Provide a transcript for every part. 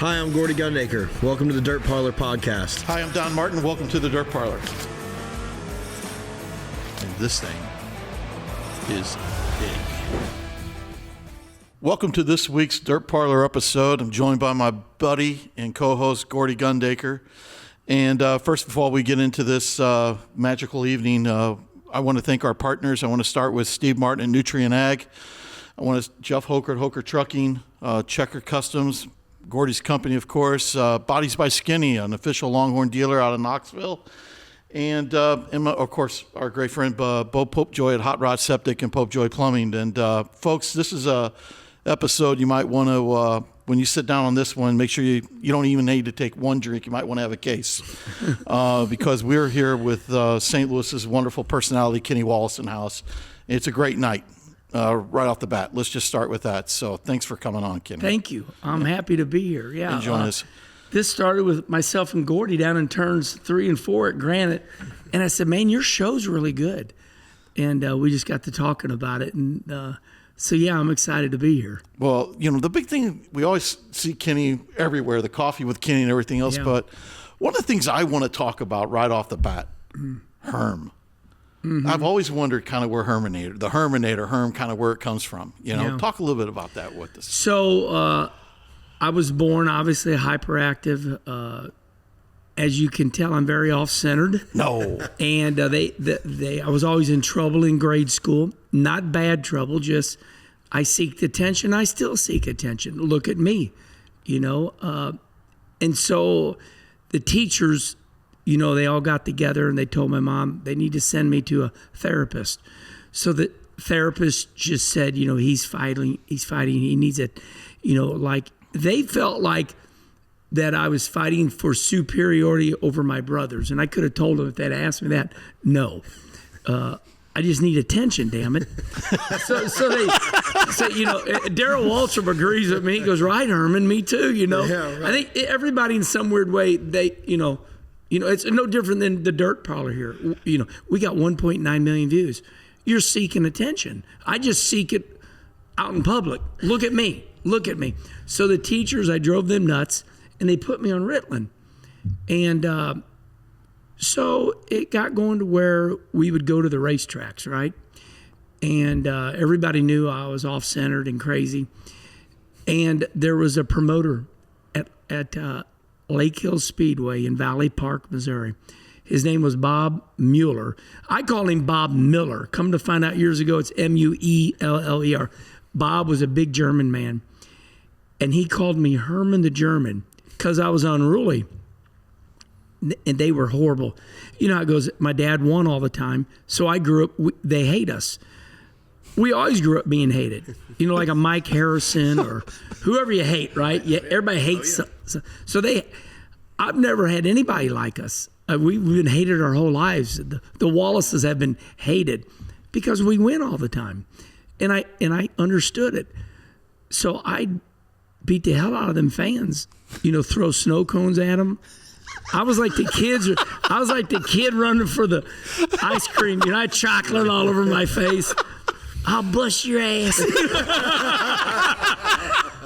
Hi, I'm Gordy Gundaker. Welcome to the Dirt Parlor podcast. Hi, I'm Don Martin. Welcome to the Dirt Parlor. And this thing is big. Welcome to this week's Dirt Parlor episode. I'm joined by my buddy and co-host, Gordy Gundaker. And first, before we get into this magical evening, I want to thank our partners. I want to start with Steve Martin at Nutrient Ag. I want to Jeff Hoker at Hoker Trucking, Checker Customs, Gordy's company, of course, Bodies by Skinny, an official Longhorn dealer out of Knoxville, and of course, our great friend Bo Popejoy at Hot Rod Septic and Popejoy Plumbing. And folks, this is a episode you might want to, when you sit down on this one, make sure you don't even need to take one drink. You might want to have a case because we're here with St. Louis's wonderful personality, Kenny Wallace, in house. It's a great night. Right off the bat, let's just start with that. So thanks for coming on, Kenny. Thank you. I'm happy to be here. Yeah, join us. This started with myself and Gordy down in turns 3 and 4 at Granite, and I said, "Man, your show's really good," and we just got to talking about it, and so yeah, I'm excited to be here. Well, you know, the big thing, we always see Kenny everywhere, the coffee with Kenny and everything else, but one of the things I want to talk about right off the bat, Herm. Mm-hmm. I've always wondered kind of where Herm, kind of where it comes from. You know, talk a little bit about that with us. So I was born, obviously, hyperactive. As you can tell, I'm very off-centered. No. And I was always in trouble in grade school. Not bad trouble, just I seeked attention. I still seek attention. Look at me, you know. And so the teachers, you know, they all got together and they told my mom they need to send me to a therapist. So the therapist just said, you know, he's fighting, he needs it. You know, like they felt like that I was fighting for superiority over my brothers. And I could have told them if they'd asked me that, no. I just need attention, damn it. So you know, Darrell Waltrip agrees with me. He goes, right, Herman, me too, you know. Yeah, right. I think everybody in some weird way, they, you know, it's no different than the Dirt Parlor here. You know, we got 1.9 million views. You're seeking attention. I just seek it out in public. Look at me. So the teachers, I drove them nuts, and they put me on Ritalin. And so it got going to where we would go to the racetracks, right? And everybody knew I was off-centered and crazy. And there was a promoter at Lake Hill Speedway in Valley Park, Missouri. His name was Bob Mueller. I called him Bob Miller. Come to find out years ago, it's Mueller. Bob was a big German man. And he called me Herman the German because I was unruly. And they were horrible. You know how it goes, my dad won all the time. So I grew up, they hate us. We always grew up being hated. You know, like a Mike Harrison or whoever you hate, right? Yeah, everybody hates. So I've never had anybody like us. We've been hated our whole lives. The Wallaces have been hated because we win all the time. And I understood it. So I beat the hell out of them fans. You know, throw snow cones at them. I was like the kid running for the ice cream. You know, I had chocolate all over my face. I'll bust your ass.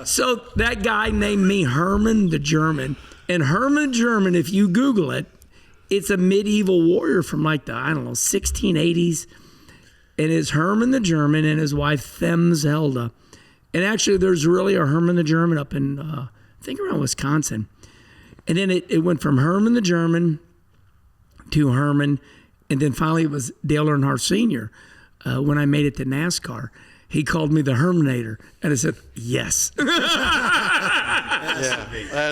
So that guy named me Herman the German. And Herman the German, if you Google it, it's a medieval warrior from like the, 1680s. And it's Herman the German and his wife Themselda. And actually there's really a Herman the German up in, I think around Wisconsin. And then it went from Herman the German to Herman. And then finally it was Dale Earnhardt Sr. When I made it to NASCAR, he called me the Herminator, and I said, yes. That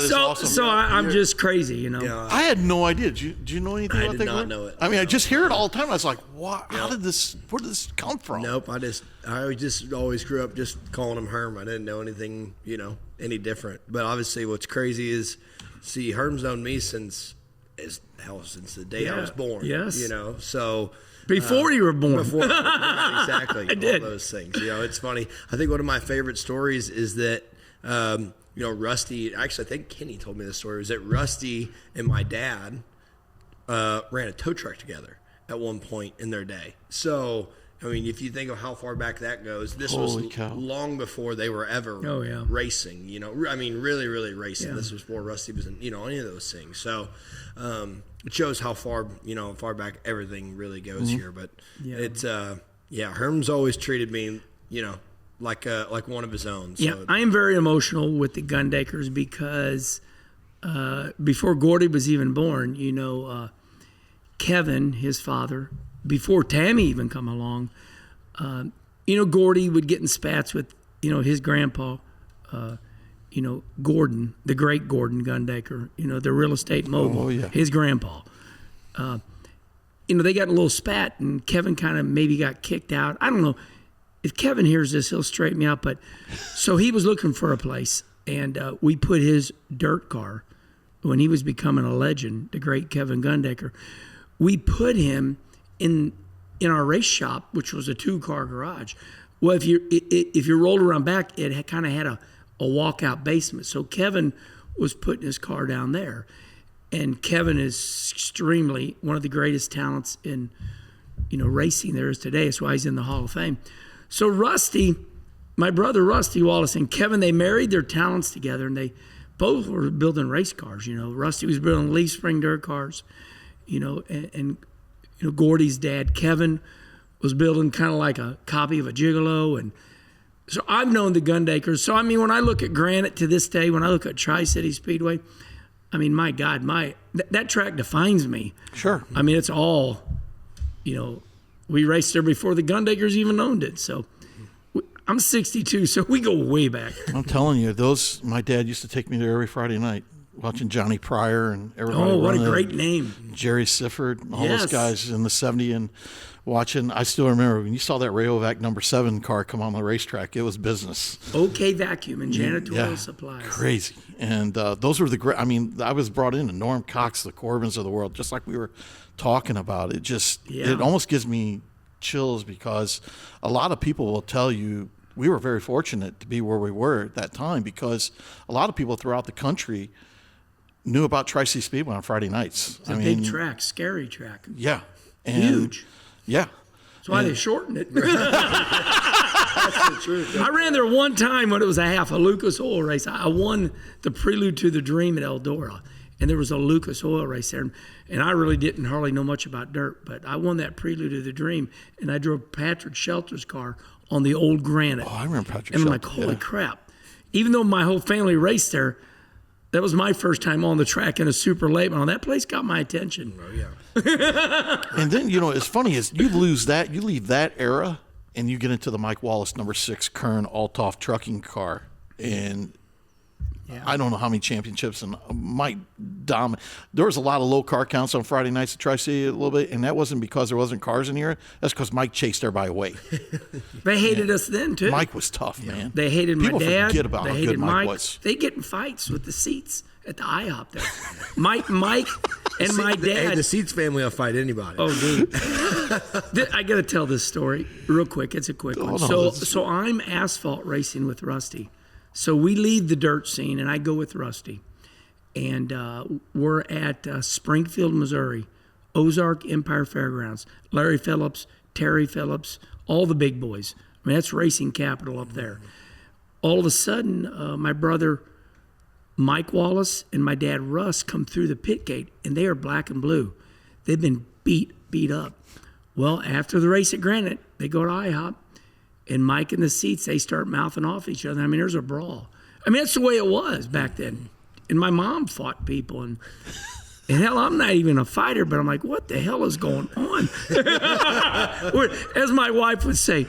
is awesome. So I'm just crazy, you know. Yeah. I had no idea. Did you know anything about that? I did not know it. I mean, I just hear it all the time. I was like, what? Where did this come from? Nope. I just always grew up just calling him Herm. I didn't know anything, you know, any different. But obviously what's crazy is, see, Herm's known me since the day I was born. Yes. You know, so... Before you were born. Right, exactly. I did. All those things. You know, it's funny. I think one of my favorite stories is that, you know, Rusty, actually, I think Kenny told me this story, was that Rusty and my dad ran a tow truck together at one point in their day. So I mean, if you think of how far back that goes, this Holy was cow. long before they were ever racing. I mean, really, really racing. This was before Rusty was in, any of those things. So it shows how far, far back everything really goes here. But it's, Herm's always treated me, like one of his own. So. Yeah, I am very emotional with the Gundakers because before Gordy was even born, Kevin, his father, before Tammy even come along, Gordy would get in spats with, his grandpa, Gordon, the great Gordon Gundaker, the real estate mogul, his grandpa. They got in a little spat, and Kevin kind of maybe got kicked out. I don't know. If Kevin hears this, he'll straighten me out. But so he was looking for a place, and we put his dirt car, when he was becoming a legend, the great Kevin Gundaker, we put him in our race shop, which was a 2-car garage. Well, if you rolled around back, it kind of had a walkout basement. So Kevin was putting his car down there, and Kevin is extremely one of the greatest talents in racing there is today. That's why he's in the Hall of Fame. So Rusty, my brother Rusty Wallace and Kevin, they married their talents together, and they both were building race cars. Rusty was building leaf spring dirt cars, and Gordy's dad, Kevin, was building kind of like a copy of a Gigolo. And so I've known the Gundakers. So, I mean, when I look at Granite to this day, when I look at Tri-City Speedway, I mean, my God, that track defines me. Sure. I mean, it's all, we raced there before the Gundakers even owned it. So I'm 62, so we go way back. I'm telling you, my dad used to take me there every Friday night. Watching Johnny Pryor and everybody. Oh, what a great name. Jerry Sifford, all those guys in the 70 and watching. I still remember when you saw that Rayovac number 7 car come on the racetrack, it was business. OK Vacuum and janitorial supplies. Crazy. And those were the great. I mean, I was brought in, Norm Cox, the Corbins of the world, just like we were talking about. It just, it almost gives me chills because a lot of people will tell you we were very fortunate to be where we were at that time because a lot of people throughout the country knew about Tri-City Speedway on Friday nights. It's a big track, scary track. Yeah. And huge. Yeah. That's why they shortened it. That's the truth. I ran there one time when it was a Lucas Oil race. I won the Prelude to the Dream at Eldora, and there was a Lucas Oil race there. And I really didn't hardly know much about dirt, but I won that Prelude to the Dream, and I drove Patrick Shelter's car on the old Granite. Oh, I remember Patrick And I'm Shelter, like, holy crap. Even though my whole family raced there, that was my first time on the track in a super late model. That place got my attention. Oh, yeah. And then, it's funny is you leave that era and you get into the Mike Wallace number 6 Kern Althoff trucking car. And I don't know how many championships and Mike dominate. There was a lot of low car counts on Friday nights at Tri-City a little bit. And that wasn't because there wasn't cars in here. That's because Mike chased everybody away. They hated us then, too. Mike was tough, man. They hated People my dad. Forget about they how hated good Mike was. They get in fights with the seats at the IHOP there. Mike and my dad. Hey, the Seats family will fight anybody. Oh, dude. I got to tell this story real quick. It's a quick one. So I'm asphalt racing with Rusty. So we leave the dirt scene, and I go with Rusty. And we're at Springfield, Missouri, Ozark Empire Fairgrounds. Larry Phillips, Terry Phillips, all the big boys. I mean, that's racing capital up there. All of a sudden, my brother Mike Wallace and my dad Russ come through the pit gate, and they are black and blue. They've been beat up. Well, after the race at Granite, they go to IHOP, and Mike in the seats, they start mouthing off each other. I mean, there's a brawl. I mean, that's the way it was back then. And my mom fought people, and hell, I'm not even a fighter, but I'm like, what the hell is going on? As my wife would say,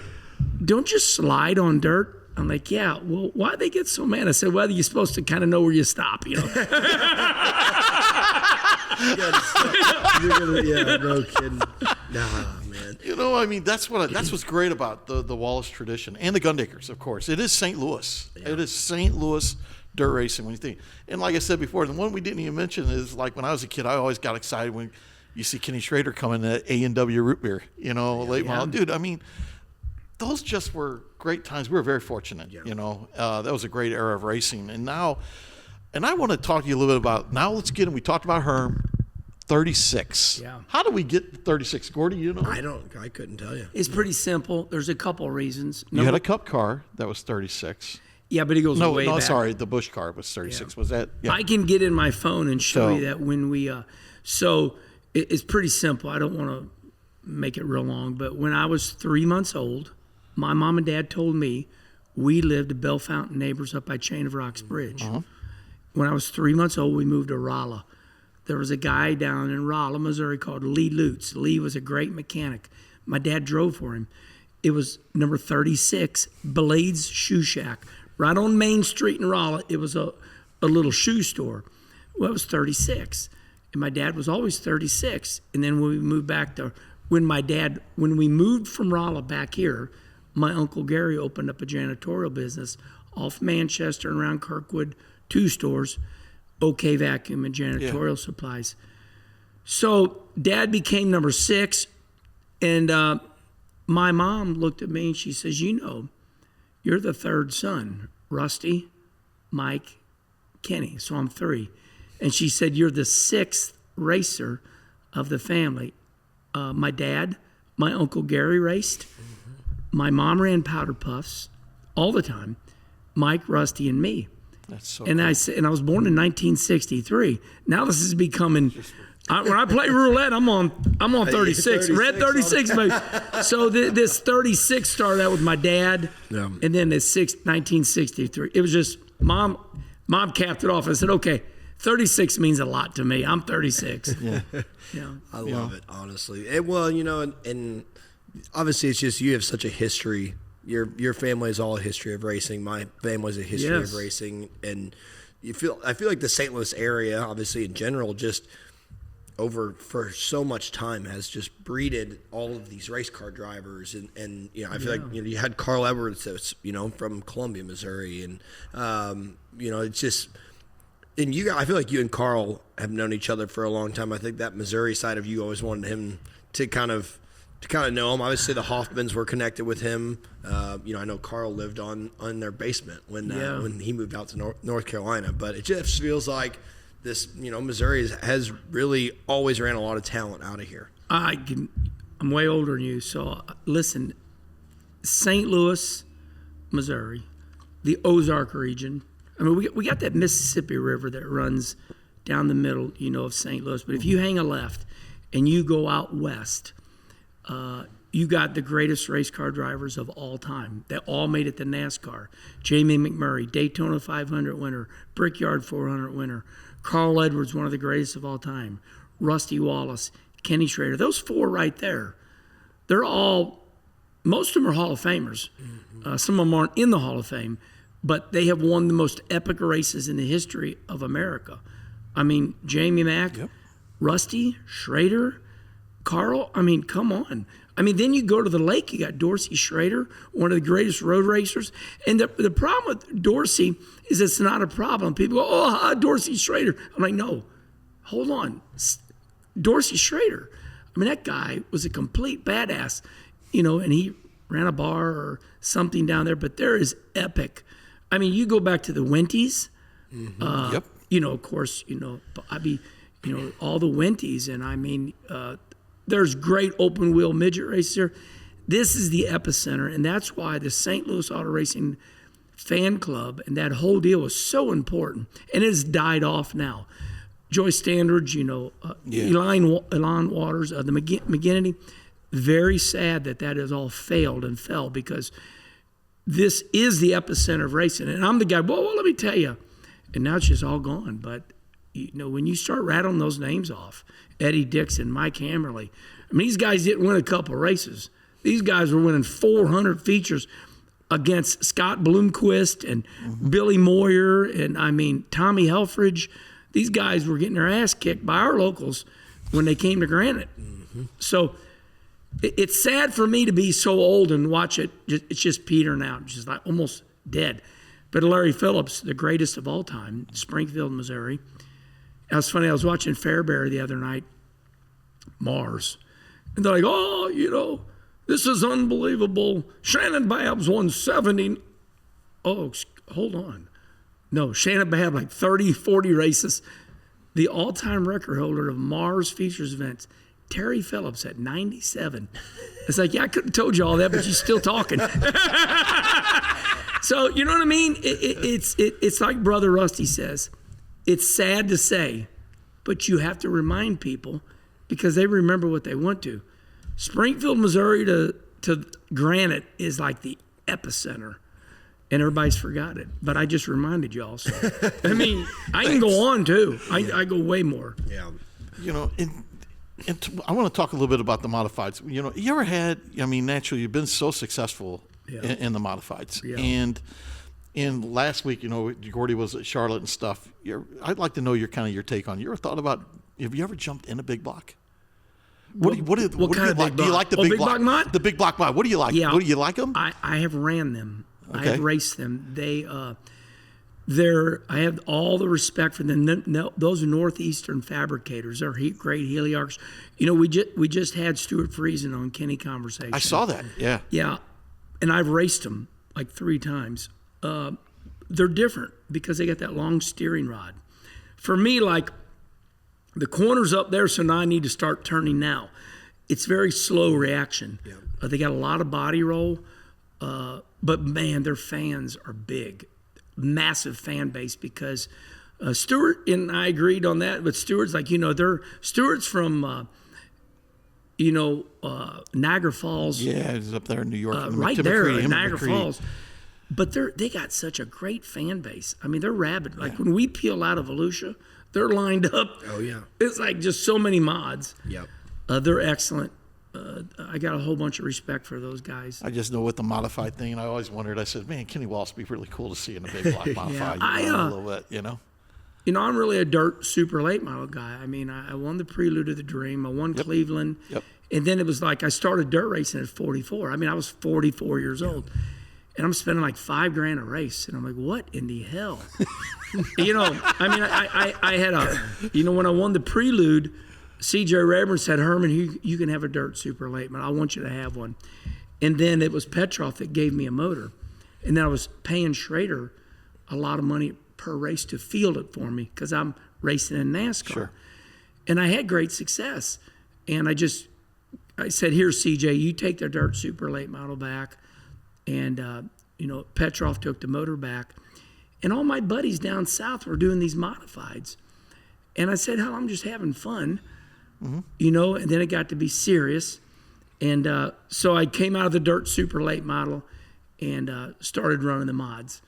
don't you slide on dirt? I'm like, yeah, well, why'd they get so mad? I said, well, you're supposed to kind of know where you stop, Yeah, no kidding. Nah, man. I mean, that's what's great about the Wallace tradition and the Gundakers, of course. It is St. Louis. Yeah. It is St. Louis dirt racing when you think. And like I said before, the one we didn't even mention is like when I was a kid, I always got excited when you see Kenny Schrader coming at A&W root beer, late model. Dude, I mean, those just were great times. We were very fortunate, That was a great era of racing. And I want to talk to you a little bit about, now let's get in. We talked about Herm. 36. Yeah. How do we get to 36, Gordy? You know? I couldn't tell you. It's pretty simple. There's a couple reasons. You had a Cup car that was 36. Yeah, but it goes way back. Sorry, the Busch car was 36. Was that? Yeah. I can get in my phone and show you that when we. It's pretty simple. I don't want to make it real long, but when I was 3 months old, my mom and dad told me we lived at Bell Fountain Neighbors up by Chain of Rocks Bridge. When I was 3 months old, we moved to Rolla. There was a guy down in Rolla, Missouri called Lee Lutz. Lee was a great mechanic. My dad drove for him. It was number 36, Blades Shoe Shack. Right on Main Street in Rolla, it was a little shoe store. Well, it was 36. And my dad was always 36. And then when we moved back to, when we moved from Rolla back here, my Uncle Gary opened up a janitorial business off Manchester and around Kirkwood, 2 stores, OK Vacuum and janitorial supplies. So Dad became number 6, and my mom looked at me and she says, you're the 3rd son, Rusty, Mike, Kenny. So I'm 3. And she said, you're the 6th racer of the family. My dad, my Uncle Gary raced. My mom ran powder puffs all the time. Mike, Rusty, and me. That's so and cool. I was born in 1963. Now this is becoming. When I play roulette, I'm on 36. Red 36, baby. So this 36 started out with my dad, and then this 1963. It was just mom capped it off. I said, okay, 36 means a lot to me. I'm 36. Yeah. I love it, honestly. And obviously it's just you have such a history. Your family is all a history of racing. My family's a history of racing, and I feel like the St. Louis area, obviously in general, just for so much time has just breeded all of these race car drivers, and I feel like you had Carl Edwards that's from Columbia, Missouri, and it's just. And I feel like you and Carl have known each other for a long time. I think that Missouri side of you always wanted him to kind of know him. Obviously, the Hoffmans were connected with him. I know Carl lived on their basement when he moved out to North Carolina. But it just feels like this, Missouri has really always ran a lot of talent out of here. I'm way older than you, so listen. St. Louis, Missouri, the Ozark region. I mean, we got that Mississippi River that runs down the middle, of St. Louis. But if you hang a left and you go out west, you got the greatest race car drivers of all time that all made it to NASCAR. Jamie McMurray, Daytona 500 winner, Brickyard 400 winner. Carl Edwards, one of the greatest of all time. Rusty Wallace, Kenny Schrader. Those 4 right there, most of them are Hall of Famers. Some of them aren't in the Hall of Fame. But they have won the most epic races in the history of America. I mean, Jamie Mack, Rusty, Schrader, Carl. I mean, come on. I mean, then you go to the lake, you got Dorsey Schrader, one of the greatest road racers. And the problem with Dorsey is it's not a problem. People go, Dorsey Schrader. I'm like, no, hold on. Dorsey Schrader. I mean, that guy was a complete badass, and he ran a bar or something down there. But there is epic. I mean, you go back to the Wenties, of course, all the Wenties. And I mean, there's great open wheel midget races here. This is the epicenter. And that's why the St. Louis Auto Racing fan club and that whole deal was so important. And it has died off now. Joyce Standards, Elan Waters, the McGinnity. Very sad that has all failed and fell because this is the epicenter of racing. And I'm the guy, well, let me tell you. And now it's just all gone. But, when you start rattling those names off, Eddie Dixon, Mike Hammerly, I mean, these guys didn't win a couple races. These guys were winning 400 features against Scott Bloomquist and Billy Moyer and, Tommy Helfrich. These guys were getting their ass kicked by our locals when they came to Granite. So it's sad for me to be so old and watch it. It's just petering out. It's just like almost dead. But Larry Phillips, the greatest of all time, Springfield, Missouri. It was funny. I was watching Fairbury the other night, Mars. And they're like, this is unbelievable. Shannon Babb's won 70. Oh, hold on. No, Shannon Babb, like 30, 40 races. the all-time record holder of Mars Features events, Terry Phillips at 97. It's like, yeah, I could have told you all that, but you're still talking. So, you know what I mean? It's like Brother Rusty says. It's sad to say, but you have to remind people because they remember what they went to. Springfield, Missouri to Granite is like the epicenter, and everybody's forgot it. But I just reminded y'all. So. I mean, I can go on too. I go way more. Yeah. You know, I want to talk a little bit about the modifieds. You know, you ever had, I mean, naturally, you've been so successful in the modifieds. Yeah. And last week, you know, Gordy was at Charlotte and stuff. I'd like to know your take on, you ever thought about, have you ever jumped in a big block? What do you like? Do you like the big block mod? The big block mod. What do you like? Yeah. What do you like them? I have ran them. Okay. I have raced them. I have all the respect for them. No, those are Northeastern fabricators. They're great heliarchs. You know, we just had Stuart Friesen on Kenny Conversation. I saw that. Yeah. Yeah, and I've raced them like 3 times. They're different because they got that long steering rod. For me, like the corner's up there, so now I need to start turning now. It's very slow reaction. Yeah. They got a lot of body roll, but man, their fans are big. Massive fan base because Stuart and I agreed on that, but Stuart's like, you know, Stuart's from Niagara Falls. Yeah, it's up there in New York. Right there in Niagara Falls. But they got such a great fan base. I mean, they're rabid. Like when we peel out of Volusia, they're lined up. Oh yeah. It's like just so many mods. Yep. They're excellent. I got a whole bunch of respect for those guys. I just know with the modified thing, and I always wondered, I said, man, Kenny Wallace would be really cool to see in a big block modified. A little bit, you know? You know, I'm really a dirt super late model guy. I mean, I won the Prelude of the Dream. I won Cleveland. Yep. And then it was like I started dirt racing at 44. I mean, I was 44 years old. And I'm spending like $5,000 a race. And I'm like, what in the hell? You know, I mean, I had when I won the Prelude, C.J. Rayburn said, Herman, you can have a dirt super late, man. I want you to have one. And then it was Petroff that gave me a motor. And then I was paying Schrader a lot of money per race to field it for me because I'm racing in NASCAR. Sure. And I had great success. And I said, here, CJ, you take the dirt super late model back. And, Petroff took the motor back. And all my buddies down south were doing these modifieds. And I said, hell, I'm just having fun. Mm-hmm. And then it got to be serious. And so I came out of the dirt super late model and started running the mods.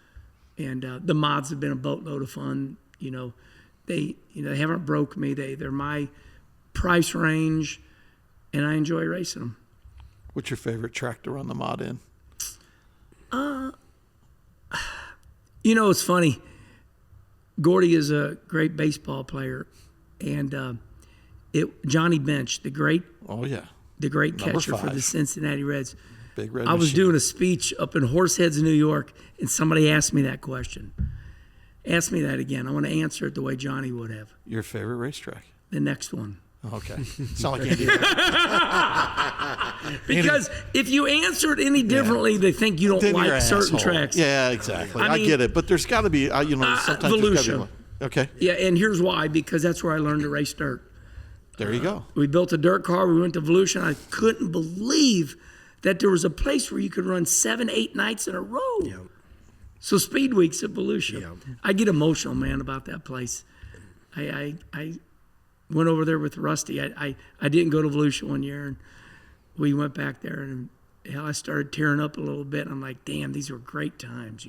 And the mods have been a boatload of fun. They haven't broke me. They're my price range, and I enjoy racing them. What's your favorite track to run the mod in? It's funny. Gordy is a great baseball player, and Johnny Bench, the great catcher for the Cincinnati Reds. Big red I was machine. doing a speech up in Horseheads, New York, and somebody asked me that question. Ask me that again. I want to answer it the way Johnny would have. Your favorite racetrack? The next one. Okay. It's not like Andy. Because if you answer it any differently, they think you don't like certain tracks. Yeah, exactly. I get it, but there's got to be, sometimes there's got to be. Okay. Yeah, and here's why, because that's where I learned to race dirt. There you go. We built a dirt car. We went to Volusia. I couldn't believe that there was a place where you could run 7-8 nights in a row. Yeah. So Speed Weeks at Volusia. Yeah. I get emotional, man, about that place. I went over there with Rusty. I didn't go to Volusia one year, and we went back there, and I started tearing up a little bit. I'm like, damn, these were great times,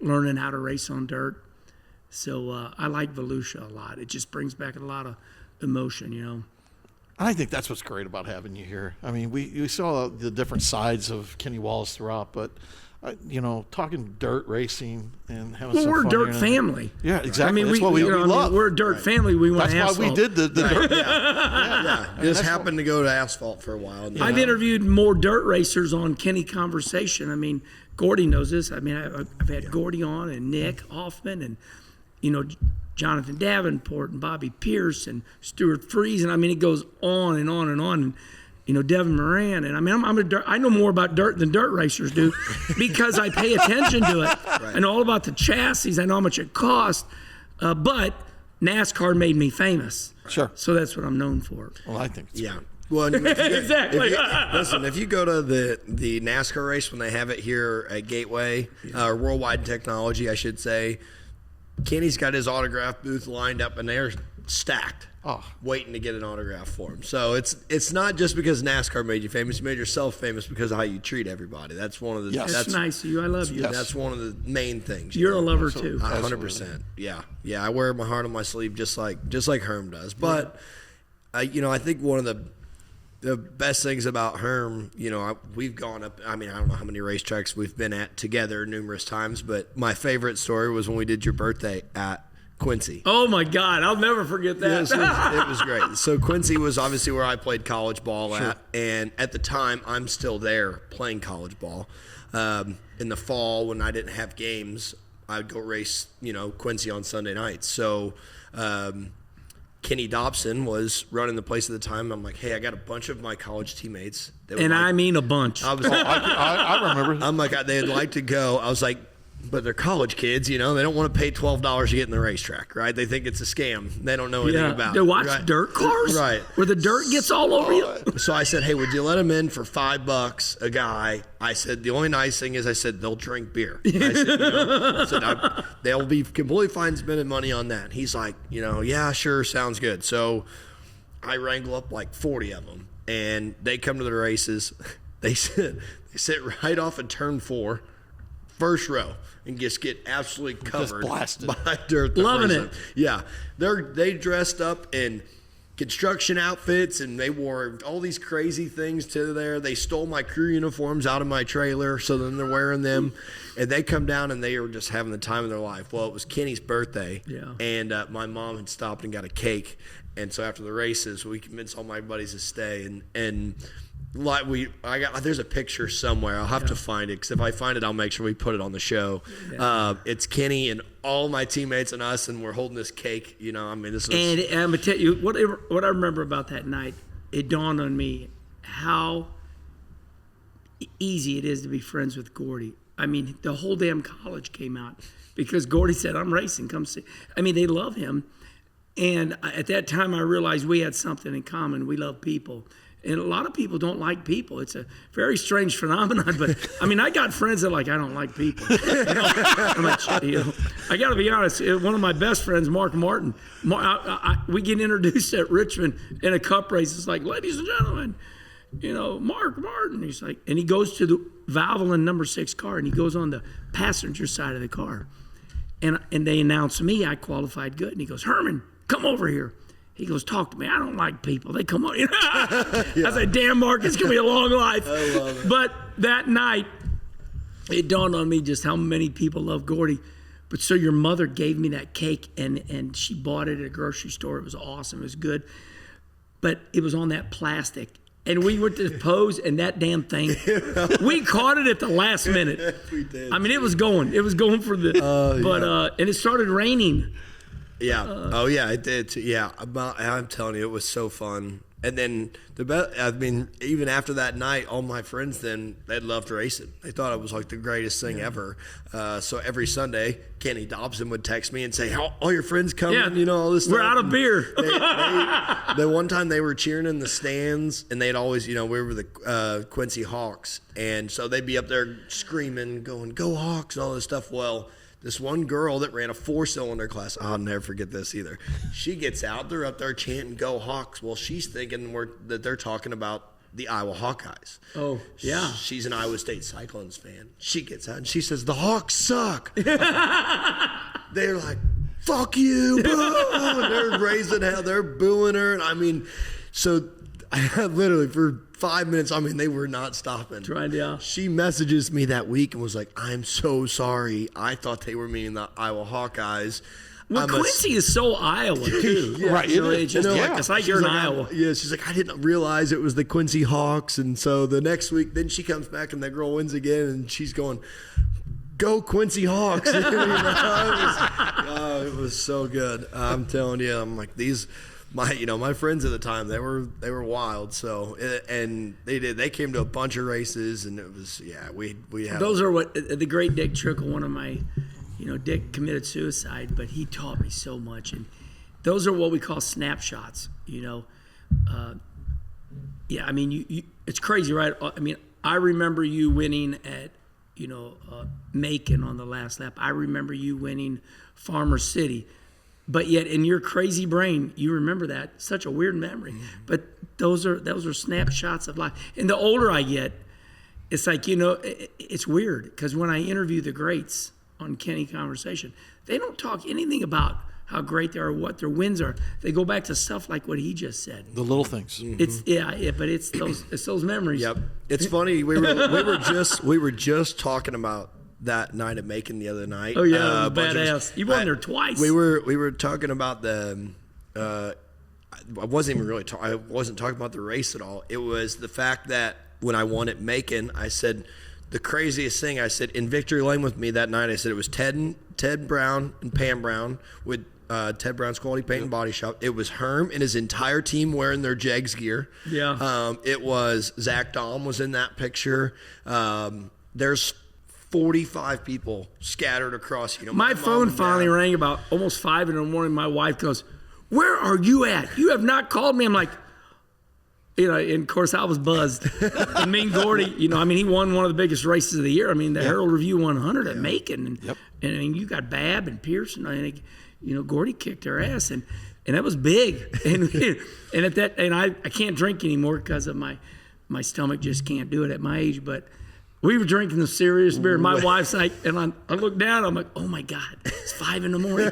learning how to race on dirt. So I like Volusia a lot. It just brings back a lot of emotion, I think that's what's great about having you here. I mean, we saw the different sides of Kenny Wallace throughout, but talking dirt racing and having some fun. We're a dirt family. Yeah, exactly. I mean, that's what we love. We're a dirt family. We want asphalt. That's why we did the dirt. Yeah. Just happened to go to asphalt for a while. I've interviewed more dirt racers on Kenny Conversation. I mean, Gordy knows this. I mean, I've had Gordy on and Nick Hoffman and, Jonathan Davenport and Bobby Pierce and Stuart Friesen. I mean, it goes on and on and on. And, Devin Moran. And I mean, I know more about dirt than dirt racers do because I pay attention to it. Right. I know all about the chassis. I know how much it costs. But NASCAR made me famous. Sure. So that's what I'm known for. Well, I think it's Yeah. Well, Exactly. Listen, if you go to the NASCAR race when they have it here at Gateway, Worldwide Technology, I should say, Kenny's got his autograph booth lined up, and they're stacked, waiting to get an autograph for him. So it's not just because NASCAR made you famous; you made yourself famous because of how you treat everybody. That's one of the. Yes. That's nice of you. I love you. Yes. That's one of the main things. You're a lover too. 100%. Yeah. I wear my heart on my sleeve, just like Herm does. But I think one of the best things about Herm, we've gone up. I mean, I don't know how many racetracks we've been at together numerous times, but my favorite story was when we did your birthday at Quincy. Oh my God, I'll never forget that. Yes, it was great. So Quincy was obviously where I played college ball at, and at the time I'm still there playing college ball. In the fall when I didn't have games, I'd go race, Quincy on Sunday nights. So Kenny Dobson was running the place at the time. I'm like, hey, I got a bunch of my college teammates. And I mean a bunch. I was I remember. I'm like, they'd like to go. I was like, but they're college kids, they don't want to pay $12 to get in the racetrack, right? They think it's a scam. They don't know anything about it. They watch right? dirt cars? Right. Where the dirt gets all over you? So I said, hey, would you let them in for $5 a guy? I said, the only nice thing is they'll drink beer. I said, they'll be completely fine spending money on that. He's like, yeah, sure, sounds good. So I wrangle up like 40 of them, and they come to the races. They sit right off of turn 4, first row, and just get absolutely covered by dirt. Loving it. Yeah, they dressed up in construction outfits, and they wore all these crazy things to there. They stole my crew uniforms out of my trailer, so then they're wearing them, and they come down and they were just having the time of their life. Well, it was Kenny's birthday, and my mom had stopped and got a cake, and so after the races, we convinced all my buddies to stay, and like there's a picture somewhere. I'll have to find it, because if I find it, I'll make sure we put it on the show. It's Kenny and all my teammates and us, and we're holding this cake. This was. And I'm gonna tell you what I remember about that night. It dawned on me how easy it is to be friends with Gordy. I mean, the whole damn college came out because Gordy said, "I'm racing. Come see." I mean, they love him, and at that time, I realized we had something in common. We love people. And a lot of people don't like people. It's a very strange phenomenon. But, I mean, I got friends that are like, I don't like people. I'm like, I got to be honest. One of my best friends, Martin, we get introduced at Richmond in a cup race. It's like, ladies and gentlemen, Martin. He's like, and he goes to the Valvoline number 6 car, and he goes on the passenger side of the car. And they announce me. I qualified good. And he goes, Herman, come over here. He goes, talk to me. I don't like people. They come on. I said, damn, Mark, it's going to be a long life. I love it. But that night, it dawned on me just how many people love Gordy. But so your mother gave me that cake, and she bought it at a grocery store. It was awesome. It was good. But it was on that plastic. And we went to pose, and that damn thing, we caught it at the last minute. We did. I mean, it was going. It was going for the, and it started raining. Yeah. Oh, yeah, it did too. Yeah. I'm telling you, it was so fun. And then even after that night, all my friends then, they loved racing. They thought it was like the greatest thing ever. So every Sunday, Kenny Dobson would text me and say, all your friends coming, all this stuff. We're out of beer. The one time they were cheering in the stands, and they'd always, we were the Quincy Hawks. And so they'd be up there screaming, going, go Hawks, and all this stuff. Well, this one girl that ran a 4-cylinder class, I'll never forget this either. She gets out, they're up there chanting, go Hawks. Well, she's thinking that they're talking about the Iowa Hawkeyes. Oh, yeah. She's an Iowa State Cyclones fan. She gets out and she says, the Hawks suck. They're like, fuck you, boo. And they're raising hell, they're booing her. And I mean, so I literally for 5 minutes, they were not stopping. She messages me that week and was like, I'm so sorry. I thought they were meaning the Iowa Hawkeyes. Well, Quincy is so Iowa, too. Right. It's like you're in Iowa. Yeah, she's like, I didn't realize it was the Quincy Hawks. And so the next week, then she comes back and that girl wins again. And she's going, go Quincy Hawks. It was so good. I'm telling you, I'm like, my friends at the time, they were wild. So, and they came to a bunch of races, and it was, we had. Those are what the great Dick Trickle, one of my, Dick committed suicide, but he taught me so much. And those are what we call snapshots, Yeah, I mean, it's crazy, right? I mean, I remember you winning at, Macon on the last lap. I remember you winning Farmer City. But yet in your crazy brain, you remember that. Such a weird memory. But those are snapshots of life. And the older I get, it's like, it's weird. Because when I interview the greats on Kenny Conversation, they don't talk anything about how great they are, what their wins are. They go back to stuff like what he just said. The little things. It's but it's those memories. Yep. It's funny. We were just talking about that night at Macon the other night. Oh yeah, it was badass. You won there twice. We were talking about the. I wasn't talking about the race at all. It was the fact that when I won at Macon, I said the craziest thing. I said in victory lane with me that night. I said it was Ted Brown and Pam Brown with Ted Brown's Quality Paint and Body Shop. It was Herm and his entire team wearing their Jegs gear. Yeah. It was Zach Dahm was in that picture. There's 45 people scattered across. My phone finally rang about almost 5 in the morning. My wife goes, "Where are you at? You have not called me." I'm like, and of course I was buzzed. And me and Gordy, he won one of the biggest races of the year. I mean, the Herald Review 100 at Macon. And, and I mean, you got Babb and Pearson. I think, Gordy kicked their ass. And that was big. And at that, and I can't drink anymore because of my stomach just can't do it at my age. But we were drinking the serious beer. My wife's like, and I look down, I'm like, oh my God, it's 5 in the morning.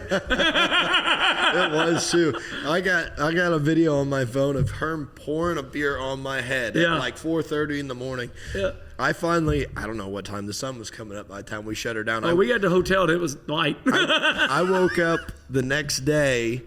It was too. I got a video on my phone of Herm pouring a beer on my head at like 4:30 in the morning. Yeah. I don't know what time the sun was coming up by the time we shut her down. We got to the hotel and it was light. I woke up the next day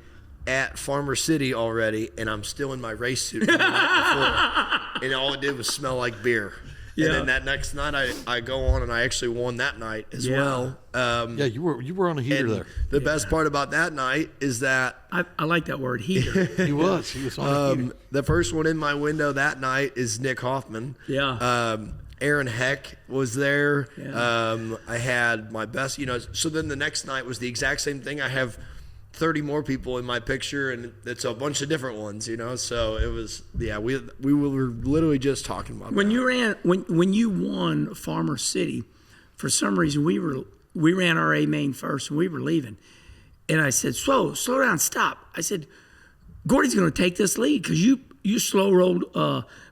at Farmer City already, and I'm still in my race suit from the night before. And all it did was smell like beer. Yeah. And then that next night, I go on and I actually won that night as well. You were on a heater there. The best part about that night is that I like that word, heater. He was on a heater. The first one in my window that night is Nick Hoffman. Yeah. Aaron Heck was there. Yeah. I had my best, So then the next night was the exact same thing. I have 30 more people in my picture, and it's a bunch of different ones, So it was, we were literally just talking about when that. you ran when you won Farmer City, for some reason we ran our A main first, and we were leaving, and I said, slow down, stop. I said, Gordy's going to take this lead because you slow rolled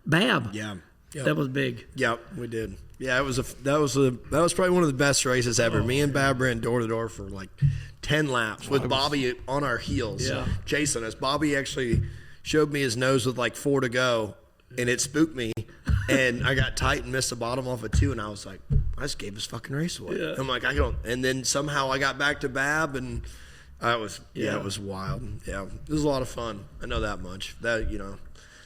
Babb. Yeah. Yep. That was big. Yep, we did. Yeah, that was probably one of the best races ever. Me and Babb ran door to door for like 10 laps with Bobby on our heels, chasing us. Bobby actually showed me his nose with like 4 to go, and it spooked me. And I got tight and missed the bottom off of 2, and I was like, I just gave this fucking race away. Yeah. I'm like, I don't. And then somehow I got back to Babb, and it was wild. Yeah, it was a lot of fun. I know that much.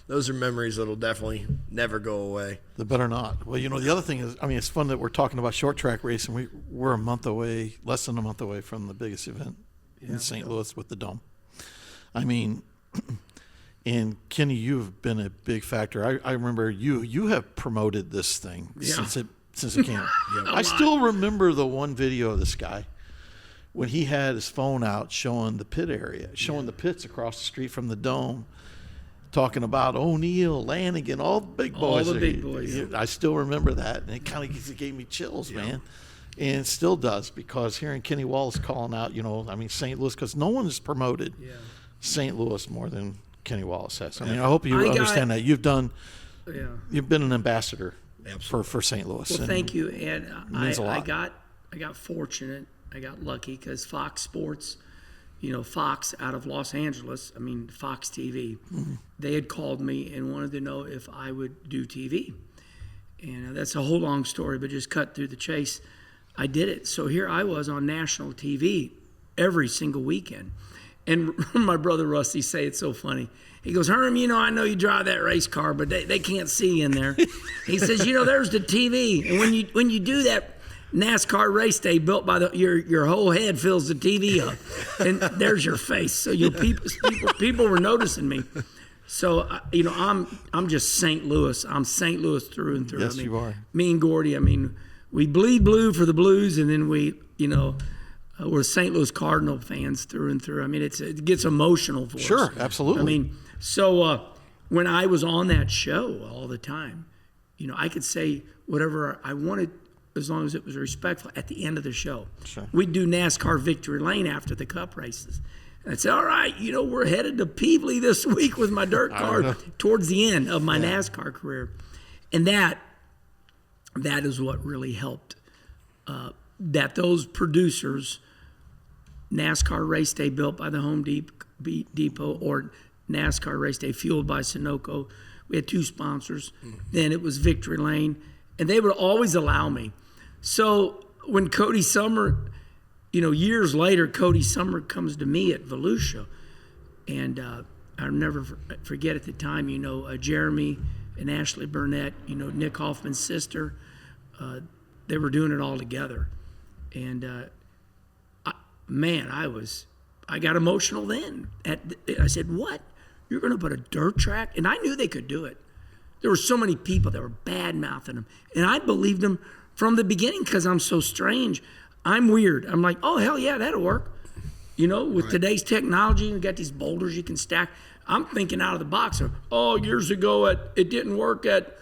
Those are memories that'll definitely never go away. They better not. Well, the other thing is, it's fun that we're talking about short track racing. We're less than a month away from the biggest event in St. Louis with the Dome. And Kenny, you've been a big factor. I remember you have promoted this thing since it came. I still remember the one video of this guy when he had his phone out showing the pit area, showing the pits across the street from the Dome. Talking about O'Neill, Lanigan, all the big boys. All the big boys. I still remember that, and it kind of gave me chills, man. And it still does, because hearing Kenny Wallace calling out, St. Louis, because no one has promoted St. Louis more than Kenny Wallace has. I hope you understand that. You've been an ambassador for St. Louis. Well, thank you. And means a lot. I got fortunate. I got lucky because Fox Sports, Fox out of Los Angeles, Fox TV, they had called me and wanted to know if I would do TV. And that's a whole long story, but just cut through the chase. I did it. So here I was on national TV every single weekend. And my brother Rusty say it's so funny. He goes, Herm, I know you drive that race car, but they can't see you in there. He says, there's the TV. And when you do that NASCAR race day built by your whole head fills the TV up, and there's your face. So people were noticing me. So I'm just St. Louis. I'm St. Louis through and through. Yes, you are. Me and Gordy. We bleed blue for the Blues, and then we we're St. Louis Cardinal fans through and through. I mean, it gets emotional for us. Sure, absolutely. I mean, so when I was on that show all the time, I could say whatever I wanted as long as it was respectful at the end of the show. Sure. We'd do NASCAR Victory Lane after the Cup races. And I'd say, all right, we're headed to Peevely this week with my dirt car towards the end of my NASCAR career. And that is what really helped. That those producers, NASCAR Race Day built by the Home Depot or NASCAR Race Day fueled by Sunoco. We had 2 sponsors. Then it was Victory Lane. And they would always allow me. So when Cody Summer, years later, Cody Summer comes to me at Volusia. And I'll never forget at the time, Jeremy and Ashley Burnett, Nick Hoffman's sister, they were doing it all together. And I got emotional then. I said, what? You're going to put a dirt track? And I knew they could do it. There were so many people that were bad-mouthing them. And I believed them from the beginning because I'm so strange. I'm weird. I'm like, oh, hell yeah, that'll work. With today's technology, you got these boulders you can stack. I'm thinking out of the box. Years ago, it didn't work at,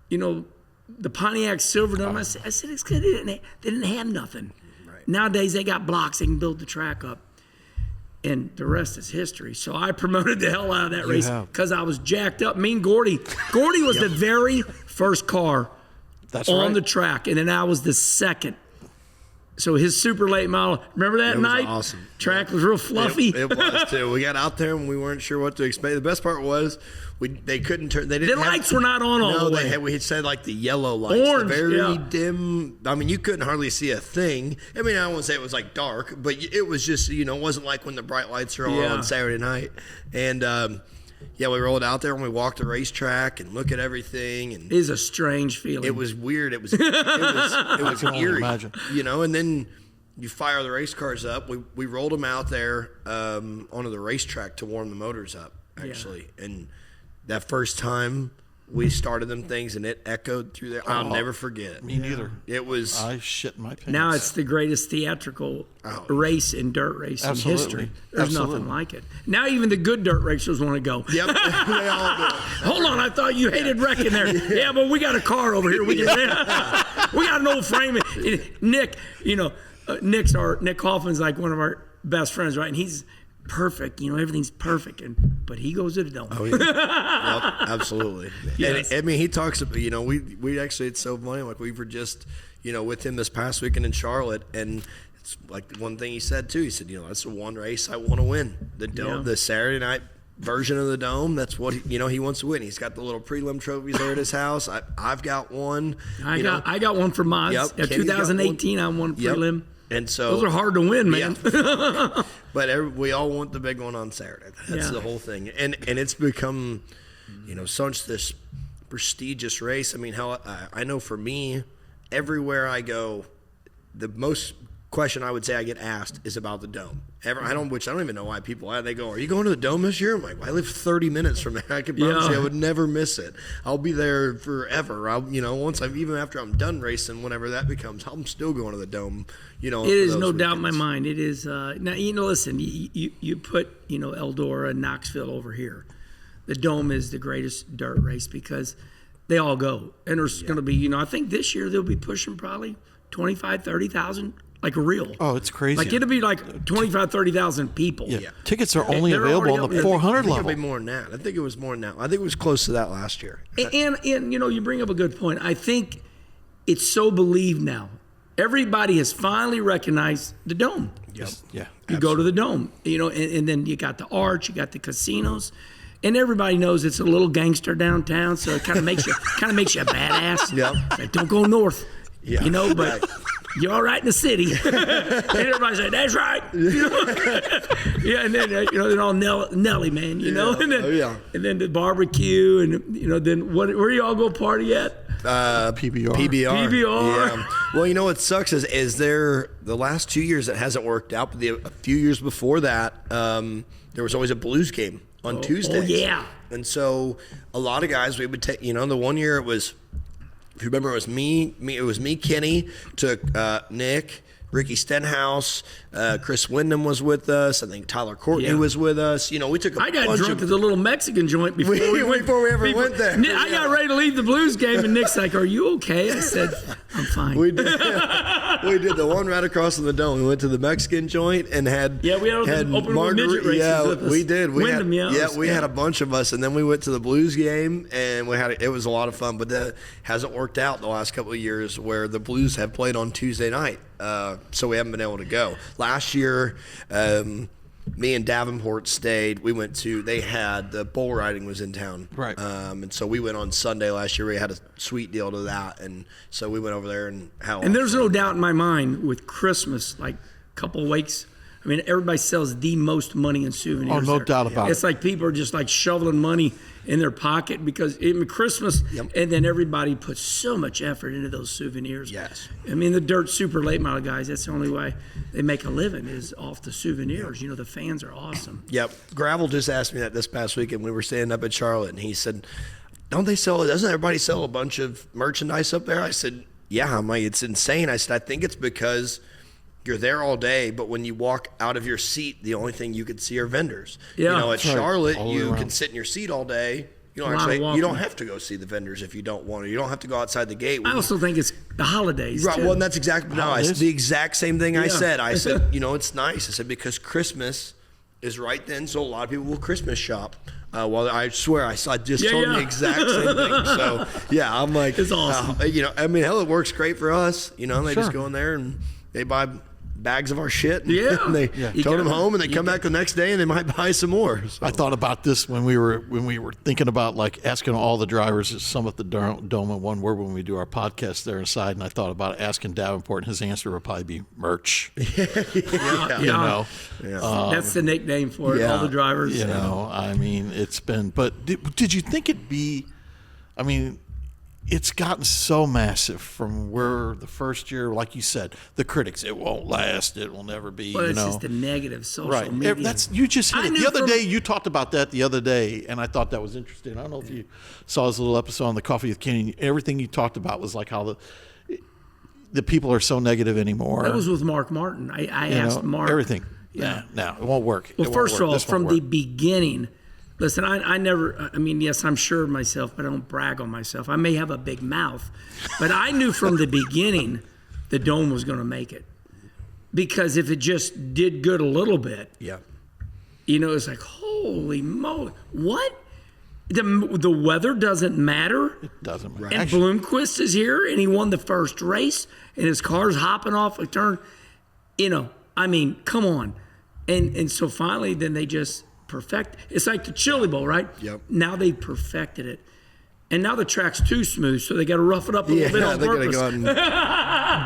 the Pontiac Silverdome. I said, it's because they didn't have nothing. Right. Nowadays, they got blocks. They can build the track up. And the rest is history. So I promoted the hell out of that race because I was jacked up. Me and Gordy. Gordy was the very first car on the track, and then I was the second. So his super late model, remember that night? Awesome. Track was real fluffy. It was too. We got out there and we weren't sure what to expect. The best part was they couldn't turn. They didn't. The lights were not on all the way. We had said like the yellow lights, orange, the very dim. I mean, you couldn't hardly see a thing. I mean, I won't say it was like dark, but it was just it wasn't like when the bright lights are on Saturday night. And we rolled out there and we walked the racetrack and look at everything. And it is a strange feeling. It was weird. It was eerie. Imagine. And then you fire the race cars up. We rolled them out there onto the racetrack to warm the motors up, actually. Yeah. And that first time we started them things and it echoed through there. I'll never forget it. Me neither. It was. I shit my pants. Now it's the greatest theatrical race in dirt race in history. There's nothing like it. Now even the good dirt racers want to go. Yep, they all do. Hold on, I thought you hated wrecking there. Yeah, but we got a car over here. We can. We got an old frame. Nick, Nick Hoffman's like one of our best friends, right? And he's perfect, everything's perfect, but he goes to the dome. Oh yeah, yep, absolutely. Yes. And I mean, he talks about, we actually, it's so funny. Like we were just, with him this past weekend in Charlotte, and it's like one thing he said too. He said, that's the one race I want to win, the dome, the Saturday night version of the dome. That's what he wants to win. He's got the little prelim trophies there at his house. I've got one. I got one for mods. Yep, 2018, I won prelim. Yep. And so those are hard to win, man. Yeah. But we all want the big one on Saturday. That's the whole thing. And it's become, such this prestigious race. I mean, I know for me, everywhere I go, the most question I would say I get asked is about the dome. Which I don't even know why people ask. They go, "Are you going to the dome this year?" I'm like, well, "I live 30 minutes from there. I can promise you I would never miss it. I'll be there forever. Even after I'm done racing, whenever that becomes, I'm still going to the dome." It is no doubt in my mind. It is now. Listen, you put Eldora and Knoxville over here. The dome is the greatest dirt race because they all go, and there's going to be I think this year they'll be pushing probably 25,000, 30,000. Like a real. Oh, it's crazy. Like it'll be like 25,000, 30,000 people. Yeah. Tickets are only available on the 400 level. I think it'll be more than that. I think it was more than that. I think it was close to that last year. And you bring up a good point. I think it's so believed now. Everybody has finally recognized the dome. Yep. Yeah. You go to the dome, and then you got the arch, you got the casinos, and everybody knows it's a little gangster downtown, so it kind of makes you a badass. Yep. Like, don't go north. Yeah. But. Right. You're all right in the city. And everybody's like, that's right. And then, then all Nelly, man, and then the barbecue, and, then where do y'all go party at? PBR. Yeah. Well, what sucks is the last 2 years it hasn't worked out, but a few years before that, there was always a blues game on Tuesdays. Oh, yeah. And so a lot of guys, we would take, the one year it was, if you remember, it was me, Kenny, took Nick, Ricky Stenhouse, Chris Wyndham was with us. I think Tyler Courtney was with us. You know, we took a I got bunch drunk at the little Mexican joint before we went there. I got ready to leave the Blues game, and Nick's like, "Are you okay?" I said, "I'm fine." We did the one right across from the dome. We went to the Mexican joint and had we had open midget races with us. we did. We Wyndham, had a bunch of us, and then we went to the Blues game, and it was a lot of fun. But that hasn't worked out the last couple of years where the Blues have played on Tuesday night, so we haven't been able to go. Last year, me and Davenport stayed. We went to. They had the bull riding was in town, right? And so we went on Sunday last year. We had a sweet deal to that, and so we went over there and had. And there's no doubt in my mind with Christmas, like a couple of weeks. I mean, everybody sells the most money in souvenirs. Oh, no doubt about it. It's like people are just like shoveling money in their pocket because in Christmas, and then everybody puts so much effort into those souvenirs. Yes. I mean, the dirt super late model guys, that's the only way they make a living is off the souvenirs. You know, the fans are awesome. Yep. Gravel just asked me that this past weekend. We were standing up at Charlotte, and he said, doesn't everybody sell a bunch of merchandise up there? I said, yeah. I'm like, it's insane. I said, I think it's because you're there all day, but when you walk out of your seat, the only thing you can see are vendors. Yeah, you know, at Charlotte, you can around. sit in your seat all day. You don't have to go see the vendors if you don't want to. You don't have to go outside the gate. I also think it's the holidays. Right. Too. Well, and that's exactly the exact same thing I said. I said, you know, it's nice. I said because Christmas is right then, so a lot of people will Christmas shop. Well, I swear I just told them the exact same thing. So yeah, I'm like, it's awesome. You know, I mean, hell, it works great for us. You know, they just go in there and they buy bags of our shit, and they tow them home, and they come back the next day, and they might buy some more. So. I thought about this when we were thinking about like asking all the drivers at Summit the Dome in one word when we do our podcast there inside, and I thought about asking Davenport, and his answer would probably be merch. You know, that's the nickname for it. All the drivers. You know, I mean, it's been. But did you think it'd be? I mean. It's gotten so massive from where the first year, like you said, the critics, it won't last, it will never be. Well, you it's know. just the negative social media. You just hit it. The other day, you talked about that the other day, and I thought that was interesting. I don't know if you saw this little episode on the Coffee with Kenny. Everything you talked about was like how the people are so negative anymore. That was with Mark Martin. I asked Mark. Everything. Yeah. No, it won't work. Well, first of all, from the beginning, listen, I never, I mean, yes, I'm sure of myself, but I don't brag on myself. I may have a big mouth, but I knew from the beginning the Dome was going to make it. Because if it just did good a little bit, you know, it's like, holy moly, what? The weather doesn't matter? It doesn't matter. And Bloomquist is here, and he won the first race, and his car's hopping off a turn. You know, I mean, come on. And so finally, then they just perfect. It's like the Chili Bowl, right? Yep. Now they perfected it, and now the track's too smooth, so they got to rough it up a little bit on purpose. Go and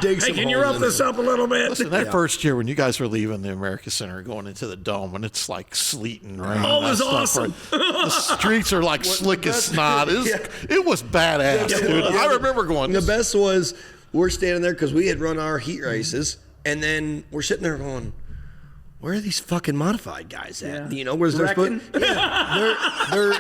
dig some Can you rough this up a little bit? Listen, that first year when you guys were leaving the America Center going into the Dome, and it's like sleet and rain. Oh, it was awesome. The streets are like slick as snot. It was badass, dude. I remember going. The best was we're standing there because we had run our heat races, and then we're sitting there going, where are these fucking modified guys at? You know, where's their Wrecking? they're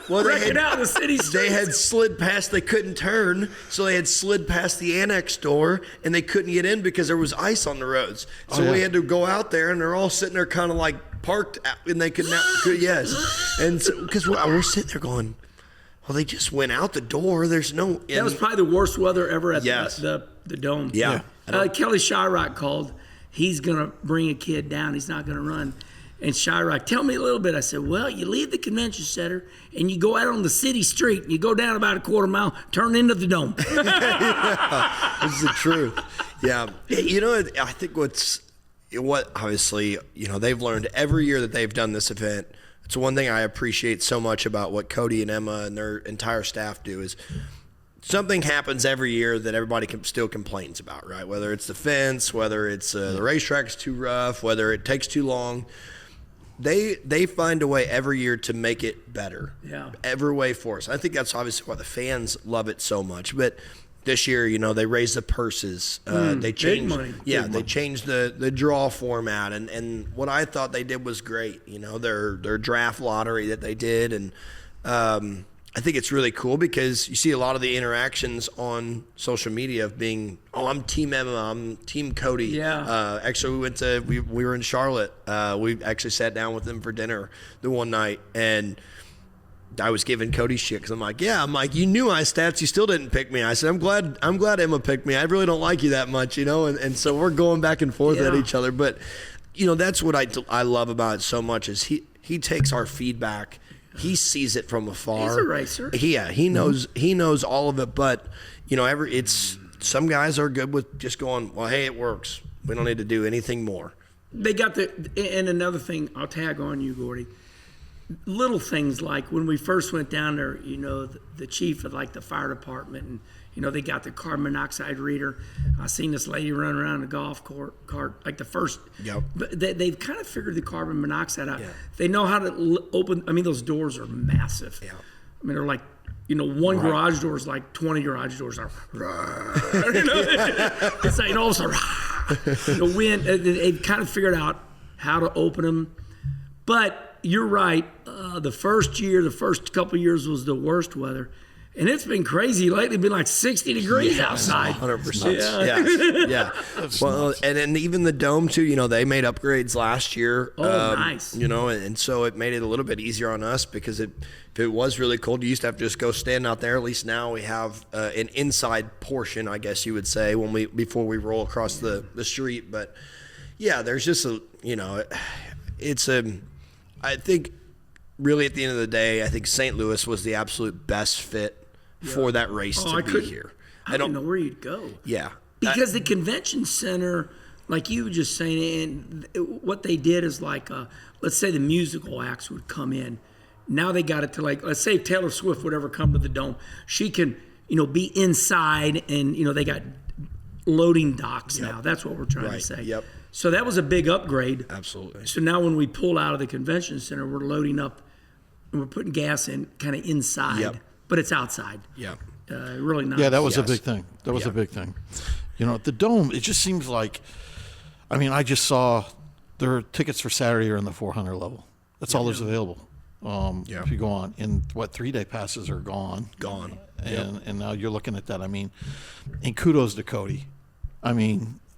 well, Wrecking out in the city streets. They had slid past, they couldn't turn, so they had slid past the annex door, and they couldn't get in because there was ice on the roads. So we had to go out there, and they're all sitting there kind of like parked, and they could not, and so, because we're sitting there going, well, they just went out the door. There's no. That was probably the worst weather ever at the Dome. Yeah. Kelly Shyrock called. He's going to bring a kid down. He's not going to run. And Shyrock, tell me a little bit. I said, well, you leave the convention center and you go out on the city street and you go down about a quarter mile, turn into the Dome. This is the truth. Yeah. You know, I think what obviously, you know, they've learned every year that they've done this event. It's one thing I appreciate so much about what Cody and Emma and their entire staff do is something happens every year that everybody still complains about, right? Whether it's the fence, whether it's the racetrack's too rough, whether it takes too long. They find a way every year to make it better. Yeah. Every way for us. I think that's obviously why the fans love it so much. But this year, you know, they raised the purses. They changed, money. They changed the draw format, and what I thought they did was great. You know, their draft lottery that they did, and I think it's really cool because you see a lot of the interactions on social media of being, I'm Team Emma, I'm Team Cody. Yeah. Actually, we were in Charlotte. We actually sat down with them for dinner the one night, and I was giving Cody shit because I'm like, you knew my stats, you still didn't pick me. I said, I'm glad Emma picked me. I really don't like you that much, and so we're going back and forth at each other. But that's what I love about it so much is he takes our feedback. He sees it from afar. He's a racer. He knows all of it. But it's some guys are good with just going, well, hey, it works. We don't need to do anything more. They got and another thing, I'll tag on you, Gordy. Little things like when we first went down there, the chief of like the fire department, and they got the carbon monoxide reader. I seen this lady run around the golf cart like the first. Yep. But they've kind of figured the carbon monoxide out. Yeah. They know how to open. I mean, those doors are massive. Yeah. I mean, they're like, one garage door is like 20 garage doors are. It's like all of a sudden, the wind. They've kind of figured out how to open them, but. You're right. The first couple of years was the worst weather. And it's been crazy lately. It's been like 60 degrees outside. 100%. Yeah. Well, and then even the dome, too, they made upgrades last year. Oh, nice. And so it made it a little bit easier on us because if it was really cold, you used to have to just go stand out there. At least now we have an inside portion, I guess you would say, before we roll across the street. But, yeah, there's just I think really at the end of the day, I think St. Louis was the absolute best fit for that race to be here. I don't know where you'd go. Yeah. Because the convention center, like you were just saying, and what they did is like, let's say the musical acts would come in. Now they got it to like, let's say Taylor Swift would ever come to the Dome. She can, be inside and, they got loading docks now. That's what we're trying to say. Yep. So that was a big upgrade. Absolutely. So now when we pull out of the convention center, we're loading up and we're putting gas in kind of inside, but it's outside. Yeah. Really nice. Yeah, that was a big thing. That was a big thing. The Dome, it just seems like, I just saw there are tickets for Saturday are in the 400 level. That's all there's available. If you go on. And 3-day passes are gone. Gone. And now you're looking at that. And kudos to Cody.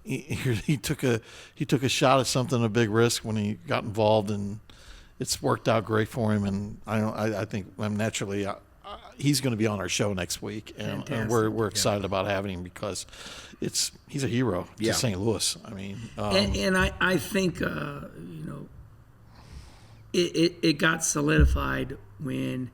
He took a shot at something, a big risk when he got involved, and it's worked out great for him. And I think naturally he's going to be on our show next week, and we're excited about having him because he's a hero to St. Louis. And I think it got solidified when.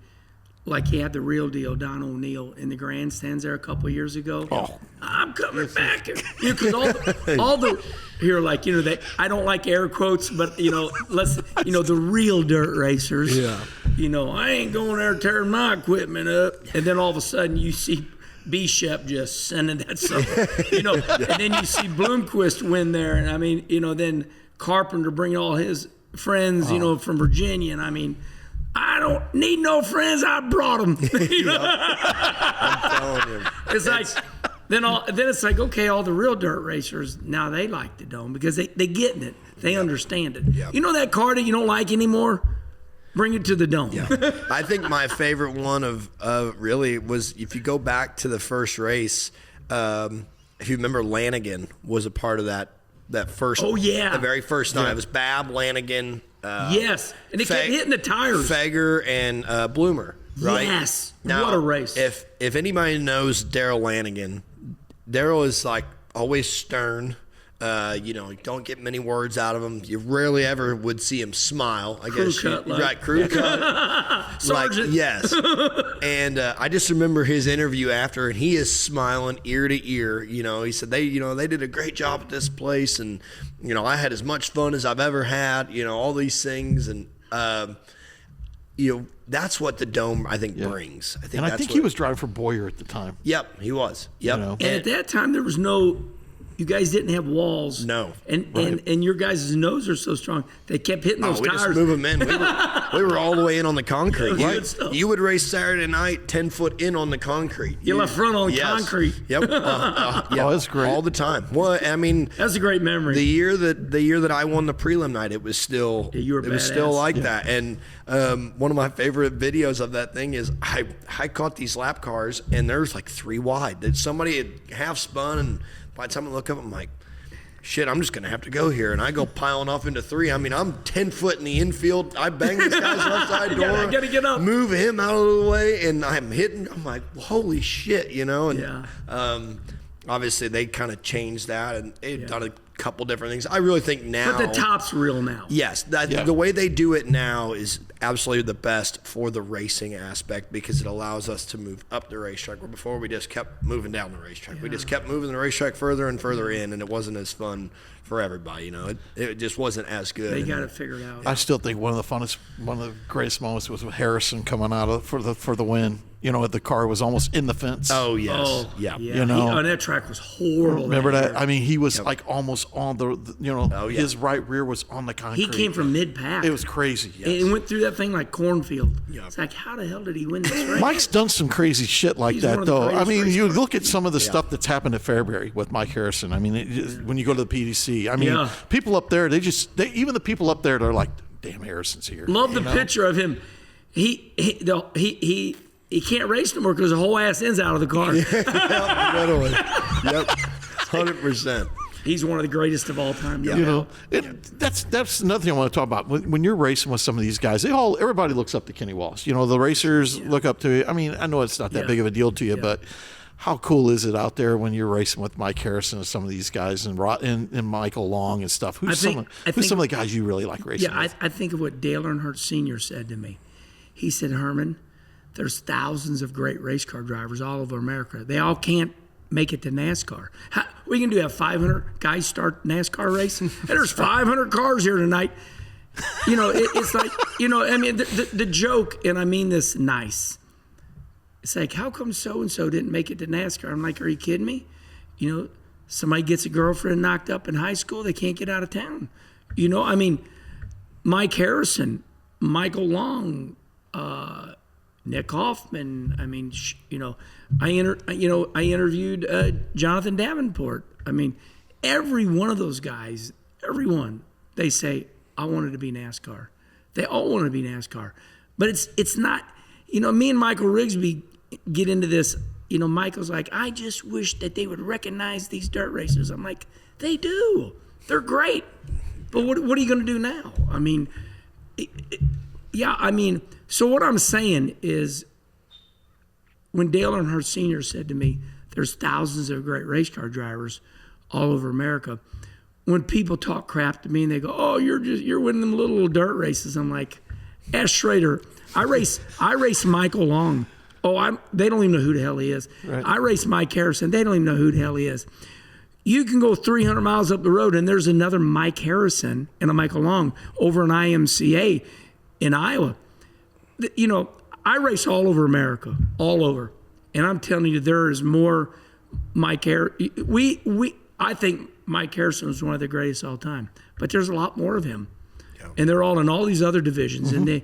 Like he had the real deal, Don O'Neill, in the grandstands there a couple of years ago. Oh, I'm coming back. Because all the here, like that I don't like air quotes, but the real dirt racers. Yeah. I ain't going there tearing my equipment up, and then all of a sudden you see B-Shep just sending that stuff. And then you see Bloomquist win there, and then Carpenter bringing all his friends, from Virginia, and I don't need no friends. I brought them. I'm telling you. It's like then it's like, okay, all the real dirt racers now they like the Dome because they getting it. They understand it. Yep. That car that you don't like anymore, bring it to the Dome. Yeah. I think my favorite one of really was if you go back to the first race. If you remember, Lanigan was a part of that first. Oh yeah. The very first night it was Bab, Lanigan. Yes, and they kept hitting the tires. Fager and Bloomer, right? Yes, now, what a race. If anybody knows Daryl Lanigan, Daryl is like always stern. Don't get many words out of him. You rarely ever would see him smile. I guess crew cut. Sergeant. Yes. And I just remember his interview after, and he is smiling ear to ear. He said they did a great job at this place, and I had as much fun as I've ever had. All these things, and that's what the Dome I think brings. I think he was driving for Boyer at the time. Yep, he was. Yep. And at that time there was no. You guys didn't have walls. No. And your guys' nose are so strong. They kept hitting those we tires. just move them in. We were all the way in on the concrete. Yeah, good stuff. You would race Saturday night 10 foot in on the concrete. You left front on concrete. Yep. Oh, that's great. All the time. Well, I mean, That's a great memory. the year that I won the prelim night, it was still you were it was still badass. like that. And one of my favorite videos of that thing is I caught these lap cars and there's like 3 wide. That somebody had half spun, and by the time I look up, I'm like, shit, I'm just going to have to go here. And I go piling off into 3. I mean, I'm 10 foot in the infield. I bang this guy's left side door. I gotta get up. Move him out of the way. And I'm hitting. I'm like, holy shit, you know? And obviously, they kind of changed that. And they've done a couple different things. I really think now. But the top's real now. Yes. The way they do it now is absolutely the best for the racing aspect, because it allows us to move up the racetrack, where before we just kept moving down the racetrack. We just kept moving the racetrack further and further in, and it wasn't as fun for everybody. You know, it just wasn't as good. They got it figured out. I still think one of the greatest moments was with Harrison coming out for the win. You know, the car was almost in the fence. Oh, yes. Oh, yeah. You know, that track was horrible. remember that? I mean, he was like almost on the yeah. his right rear was on the concrete. He came from mid-pack. It was crazy. And went through that thing like cornfield. Yeah. It's like, how the hell did he win this race? Mike's done some crazy shit like He's one that, of the though. I greatest mean, race you cars. look at some of the stuff that's happened at Fairbury with Mike Harrison. I mean, when you go to the PDC, I mean, people up there, even the people up there, they're like, damn, Harrison's here. Love the picture of him. He can't race no more because the whole ass end's out of the car. Literally. Yep. 100%. He's one of the greatest of all time. You know, that's another thing I want to talk about. When you're racing with some of these guys, everybody looks up to Kenny Wallace. You know, the racers look up to you. I mean, I know it's not that big of a deal to you, but how cool is it out there when you're racing with Mike Harrison and some of these guys and Michael Long and stuff? Who's some of the guys you really like racing with? I think of what Dale Earnhardt Sr. said to me. He said, Herman, there's thousands of great race car drivers all over America. They all can't make it to NASCAR. We can have 500 guys start NASCAR racing. There's 500 cars here tonight. You know, it's like, you know, I mean, the joke, and I mean this nice. It's like, how come so-and-so didn't make it to NASCAR? I'm like, are you kidding me? You know, somebody gets a girlfriend knocked up in high school, they can't get out of town. You know, I mean, Mike Harrison, Michael Long, Nick Hoffman. I mean, you know, I interviewed Jonathan Davenport. I mean, every one of those guys, they say, I wanted to be NASCAR. They all want to be NASCAR. But it's not, you know, me and Michael Rigsby get into this. You know, Michael's like, I just wish that they would recognize these dirt racers. I'm like, they do. They're great. But what are you going to do now? I mean, so what I'm saying is, when Dale Earnhardt Sr. said to me, there's thousands of great race car drivers all over America. When people talk crap to me and they go, oh, you're winning them little dirt races. I'm like, ask Schrader. I race Michael Long. Oh, they don't even know who the hell he is. Right. I race Mike Harrison. They don't even know who the hell he is. You can go 300 miles up the road and there's another Mike Harrison and a Michael Long over an IMCA in Iowa. You know, I race all over America, all over. And I'm telling you, there is more Mike Harrison. I think Mike Harrison was one of the greatest of all time. But there's a lot more of him. Yeah. And they're all in all these other divisions. Mm-hmm. And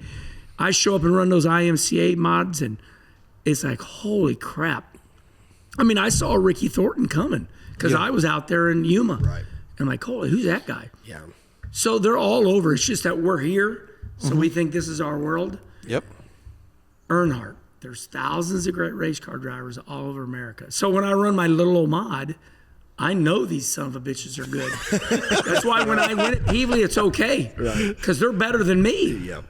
I show up and run those IMCA mods, and it's like, holy crap. I mean, I saw Ricky Thornton coming because I was out there in Yuma. Right. And I'm like, holy, who's that guy? Yeah. So they're all over. It's just that we're here, so we think this is our world. Yep. Earnhardt. There's thousands of great race car drivers all over America. So when I run my little old mod, I know these son of a bitches are good. That's why when I win at Healy, it's okay. Right. Because they're better than me. Yep.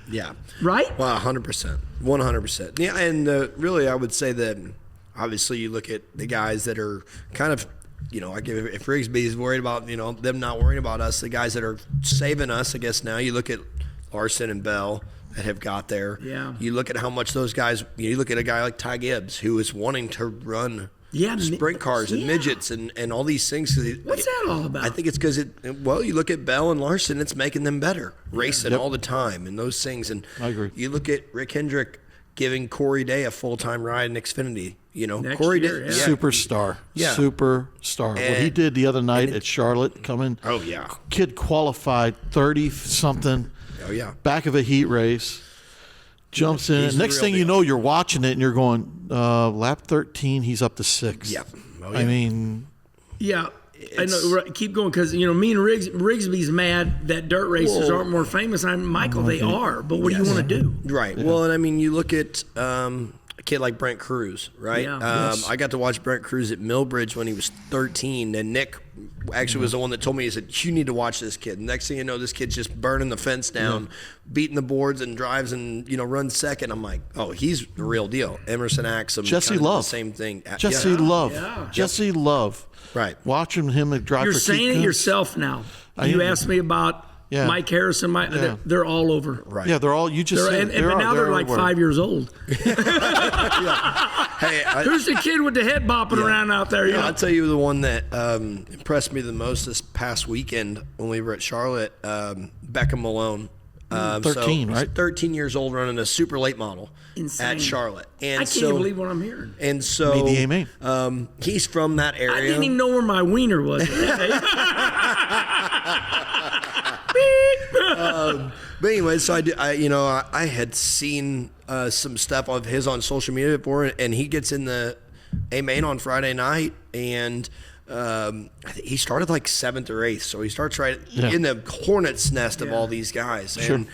Yeah. Right? Well, 100%. 100%. Yeah, and really I would say that obviously you look at the guys that are kind of, you know, like if Rigsby is worried about, you know, them not worrying about us, the guys that are saving us, I guess now you look at Larson and Bell that have got there. Yeah. You look at how much those guys, you look at a guy like Ty Gibbs who is wanting to run sprint cars and midgets and all these things. What's that all about? I think it's because you look at Bell and Larson, it's making them better, racing all the time and those things. And I agree. You look at Rick Hendrick giving Corey Day a full-time ride in Xfinity. Next Corey year, did. yeah. Superstar. Yeah. Superstar. What he did the other night at Charlotte, coming. Oh, yeah. Kid qualified 30-something. Oh, yeah. Back of a heat race. Jumps in. He's the Next real thing you deal. know, you're watching it and you're going, lap 13, he's up to 6. Yeah. Oh, yeah. I mean, Yeah. I know. Right, keep going because me and Rigsby's mad that dirt racers aren't more famous. Michael, they are. But what do you want to do? Right. Yeah. Well, and I mean, you look at a kid like Brent Cruz, right? Yeah. I got to watch Brent Cruz at Millbridge when he was 13, and Nick actually was the one that told me, he said, you need to watch this kid. Next thing you know, this kid's just burning the fence down, beating the boards and drives and, runs second. I'm like, oh, he's the real deal. Emerson Axum. Jesse kind of Love. the same thing. Jesse Love. Yeah. Jesse Love. Right. Watching him drive You're for saying Keith it Koontz. yourself now. I You am. asked me about Yeah. Mike Harrison. They're all over. Right. Yeah, they're all, you just said, But now they're like everywhere. 5 years old. Hey, Who's the kid with the head bopping around out there? I'll tell you the one that impressed me the most this past weekend when we were at Charlotte, Beckham Malone. 13, right? 13 years old, running a super late model Insane. at Charlotte. And I can't even believe what I'm hearing. And so Made the A-main. he's from that area. I didn't even know where my wiener was. But anyway, so I had seen some stuff of his on social media before, and he gets in the A-main on Friday night, and I think he started like 7th or 8th, so he starts right in the hornet's nest of all these guys. Sure. And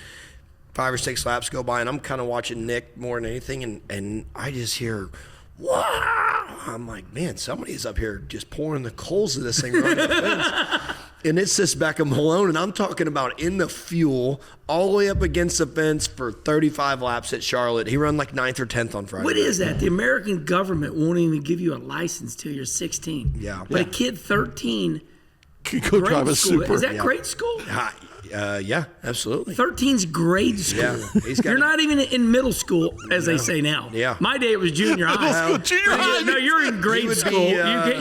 5 or 6 laps go by, and I'm kind of watching Nick more than anything, and I just hear, wow! I'm like, man, somebody's up here just pouring the coals of this thing around the fence. And it's this Beckham Malone, and I'm talking about in the fuel, all the way up against the fence for 35 laps at Charlotte. He ran like 9th or 10th on Friday. What is that? The American government won't even give you a license till you're 16. Yeah. But a kid 13, Go drive a school. super. Is that grade school? Yeah, absolutely. 13's grade school. Yeah, he's got You're it. not even in middle school, as they say now. Yeah. My day it was junior high. Junior high. No, you're in grade would be, school.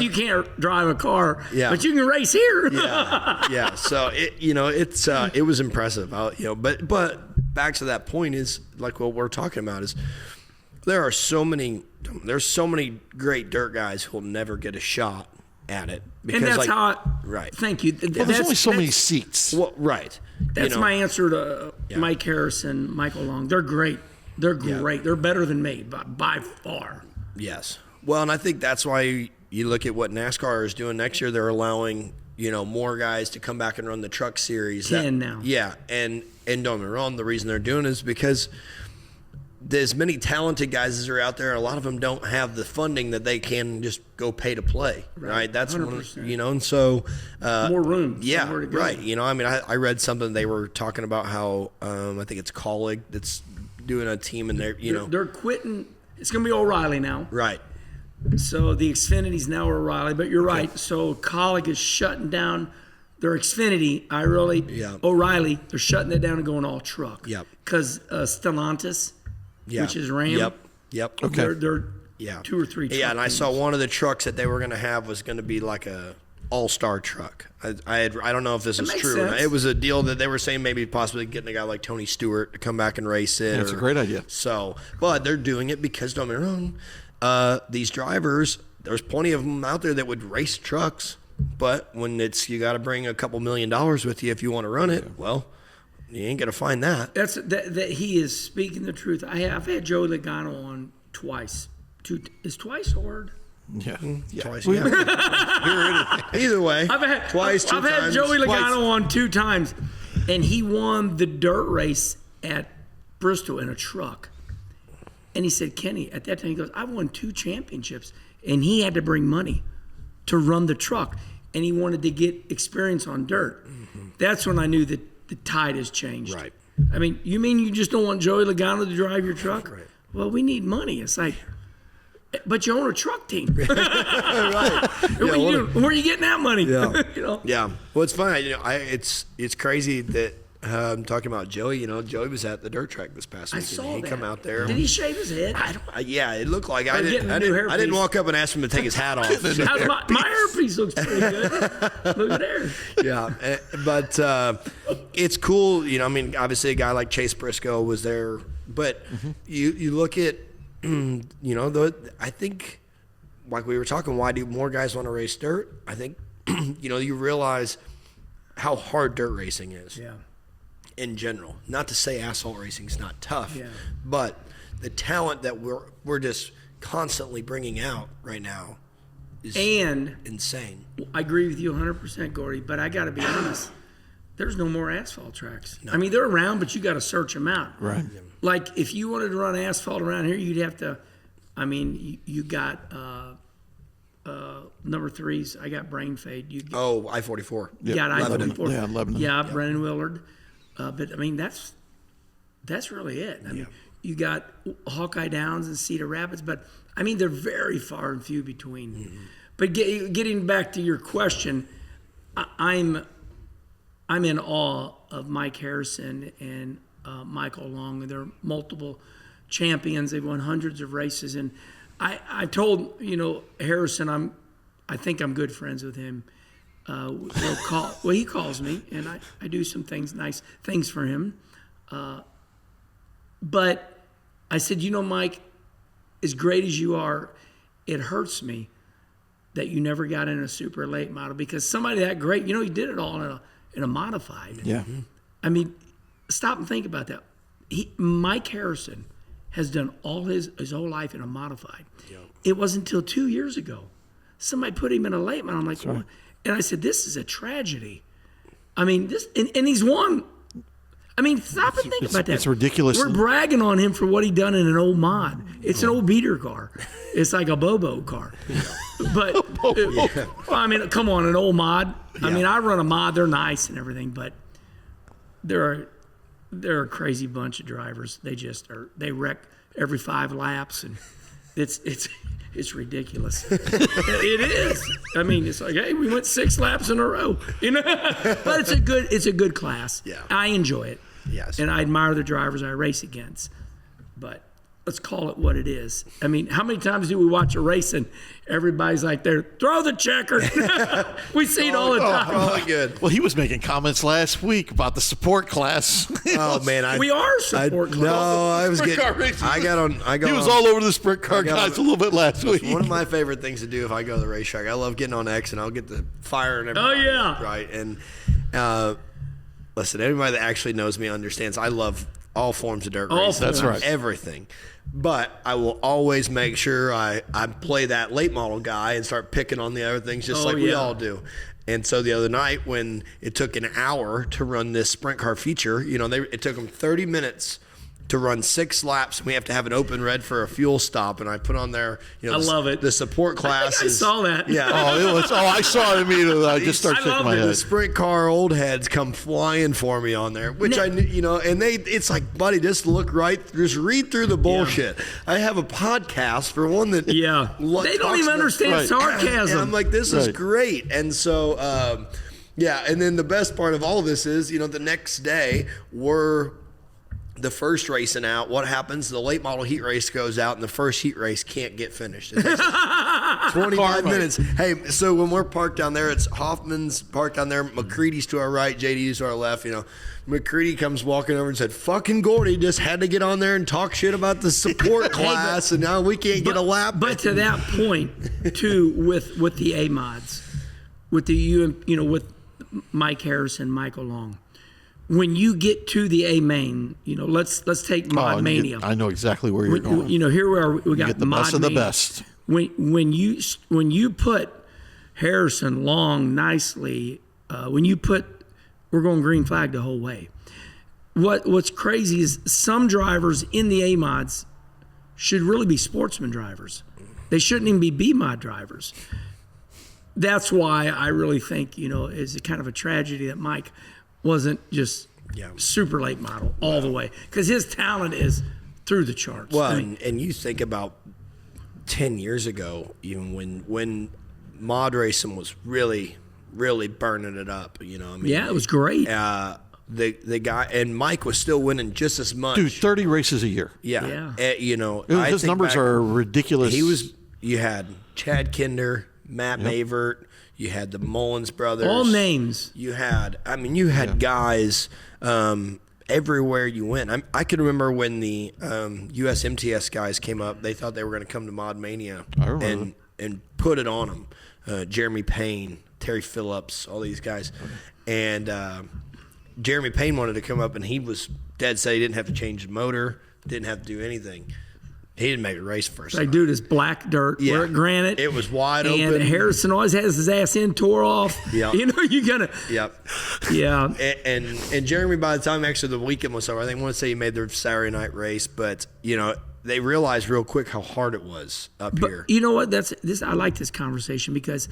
You can't drive a car, Yeah. but you can race here. Yeah. So it was impressive. But back to that point is like what we're talking about is there's so many great dirt guys who'll never get a shot at it because And that's how right. Thank you. Well, there's only so many seats. Well, right. That's my answer to Mike Harrison, Michael Long. They're great. They're great. They're better than me by far. Yes. Well, and I think that's why you look at what NASCAR is doing next year. They're allowing, more guys to come back and run the truck series. 10 now. Yeah. And don't get me wrong, the reason they're doing it is because there's many talented guys that are out there. A lot of them don't have the funding that they can just go pay to play. Right. That's 100%. and so More room. Yeah, somewhere to go. right. I read something they were talking about how I think it's Colleague that's doing a team in there. They're quitting. It's going to be O'Reilly now. Right. So the Xfinity's now O'Reilly, but you're right. So Colleague is shutting down their Xfinity. O'Reilly, they're shutting it down and going all truck. Yep. Because Stellantis, which is Ram. Yep. Okay. They're Yeah. 2 or 3 truck Yeah, and I teams. saw one of the trucks that they were going to have was going to be like a all-star truck. I don't know if this is makes true. sense. It was a deal that they were saying maybe possibly getting a guy like Tony Stewart to come back and race it. That's a great idea. So, but they're doing it because, don't get me wrong, these drivers, there's plenty of them out there that would race trucks, but when you got to bring a couple $1 million with you if you want to run it, well, you ain't going to find that. That he is speaking the truth. I've had Joey Logano on twice. Is twice a word? Yeah. Twice, yeah. Either way, twice, 2 I've times. had Joey twice. Logano on 2 times, and he won the dirt race at Bristol in a truck. And he said, Kenny, at that time, he goes, I won 2 championships, and he had to bring money to run the truck, and he wanted to get experience on dirt. Mm-hmm. That's when I knew that the tide has changed. Right. I mean, you mean you just don't want Joey Logano to drive your truck? Right. Well, we need money. It's like, but you own a truck team. Right. Where are you getting that money? Yeah. You know? Yeah. Well, it's funny. It's crazy that I'm talking about Joey. Joey was at the dirt track this past I weekend. saw He that. come out there. Did he shave his head? Yeah, it looked like I getting a new didn't hairpiece. walk up and ask him to take his hat off. My hairpiece looks pretty good. Look at there. Yeah, but it's cool. Obviously a guy like Chase Briscoe was there, but you look at, I think like we were talking, why do more guys want to race dirt? I think, you realize how hard dirt racing is. Yeah. In general. Not to say asphalt racing is not tough, Yeah. but the talent that we're just constantly bringing out right now is insane. I agree with you 100%, Gordy, but I got to be honest. There's no more asphalt tracks. No. I mean, they're around, but you got to search them out. Right. Like, if you wanted to run asphalt around here, you'd have to, you got number 3s. I got brain fade. I-44. You got I-44. Yeah, Lebanon. Yeah, Brennan Willard. But, that's really it. I mean, you got Hawkeye Downs and Cedar Rapids, but, they're very far and few between. Mm-hmm. But getting back to your question, I'm in awe of Mike Harrison and Michael Long. They're multiple champions. They've won hundreds of races. And I told, Harrison, I think I'm good friends with him. He calls me, and I do some nice things for him. But I said, Mike, as great as you are, it hurts me that you never got in a super late model, because somebody that great, he did it all in a modified. Yeah. Stop and think about that. Mike Harrison has done all his whole life in a modified. Yeah. It wasn't until 2 years ago somebody put him in a late model. I'm like, right. And I said, this is a tragedy. This, and he's won. Stop and think about that. It's ridiculous. We're bragging on him for what he done in an old mod. It's an old beater car. It's like a Bobo car. But, come on, an old mod. Yeah. I run a mod. They're nice and everything, but they're a crazy bunch of drivers. They wreck every 5 laps, and it's ridiculous. It is. It's like, hey, we went 6 laps in a row, But it's a good class. Yeah. I enjoy it. Yes. And I admire the drivers I race against. But let's call it what it is. How many times do we watch a race and everybody's like, "There, throw the checker." We see it all the time. Probably good. Well, he was making comments last week about the support class. Oh man, we are support class. No, I was getting. He was all over the sprint car guys a little bit last week. One of my favorite things to do if I go to the racetrack, I love getting on X and I'll get the fire and everything. Oh yeah, right. And listen, everybody that actually knows me understands I love all forms of dirt racing. That's right. Everything. But I will always make sure I play that late model guy and start picking on the other things just we all do. And so the other night when it took an hour to run this sprint car feature, it took them 30 minutes to run 6 laps. We have to have an open red for a fuel stop, and I put on there. I love it. The support class. I saw that. Yeah. I saw it immediately. I just started shaking my head. The sprint car old heads come flying for me on there, which I knew, and it's like, buddy, just look right, just read through the bullshit. Yeah. I have a podcast for one that they don't even understand sarcasm. And I'm like, this is great, and so. And then the best part of all of this is, the next day we're the first racing out. What happens? The late model heat race goes out, and the first heat race can't get finished. It takes 25 minutes. Hey, so when we're parked down there, it's Hoffman's parked down there, McCready's to our right, JD's to our left. McCready comes walking over and said, "Fucking Gordy just had to get on there and talk shit about the support class, and now we can't get a lap." But to that point, too, with the A mods, with with Mike Harrison, Michael Long. When you get to the A main, let's take Mod Mania. I know exactly where you're going. Here we are. We got get the Mod best of Mania. the best. When you put Harrison Long nicely, we're going green flag the whole way. What's crazy is some drivers in the A mods should really be sportsman drivers. They shouldn't even be B mod drivers. That's why I really think it's kind of a tragedy that Mike wasn't just super late model all the way, because his talent is through the charts. Well, and you think about 10 years ago, even when mod racing was really, really burning it up. It was great. The guy and Mike was still winning just as much. Dude, 30 races a year. Yeah. His numbers are ridiculous. You had Chad Kinder, Matt Mavert. You had the Mullins brothers. All names. You had guys everywhere you went. I can remember when the USMTS guys came up. They thought they were going to come to Mod Mania. I remember. and put it on them. Jeremy Payne, Terry Phillips, all these guys. And Jeremy Payne wanted to come up, and he was dead set. He didn't have to change the motor, didn't have to do anything. He didn't make a race first. Like, dude, it's black dirt. Yeah. We're at Granite. It was wide open. And Harrison always has his ass in, tore off. Yep. You know, you're going to. Yep. Yeah. And Jeremy, by the time actually the weekend was over, I think I want to say he made their Saturday night race, but, you know, they realized real quick how hard it was up here. You know what? I like this conversation because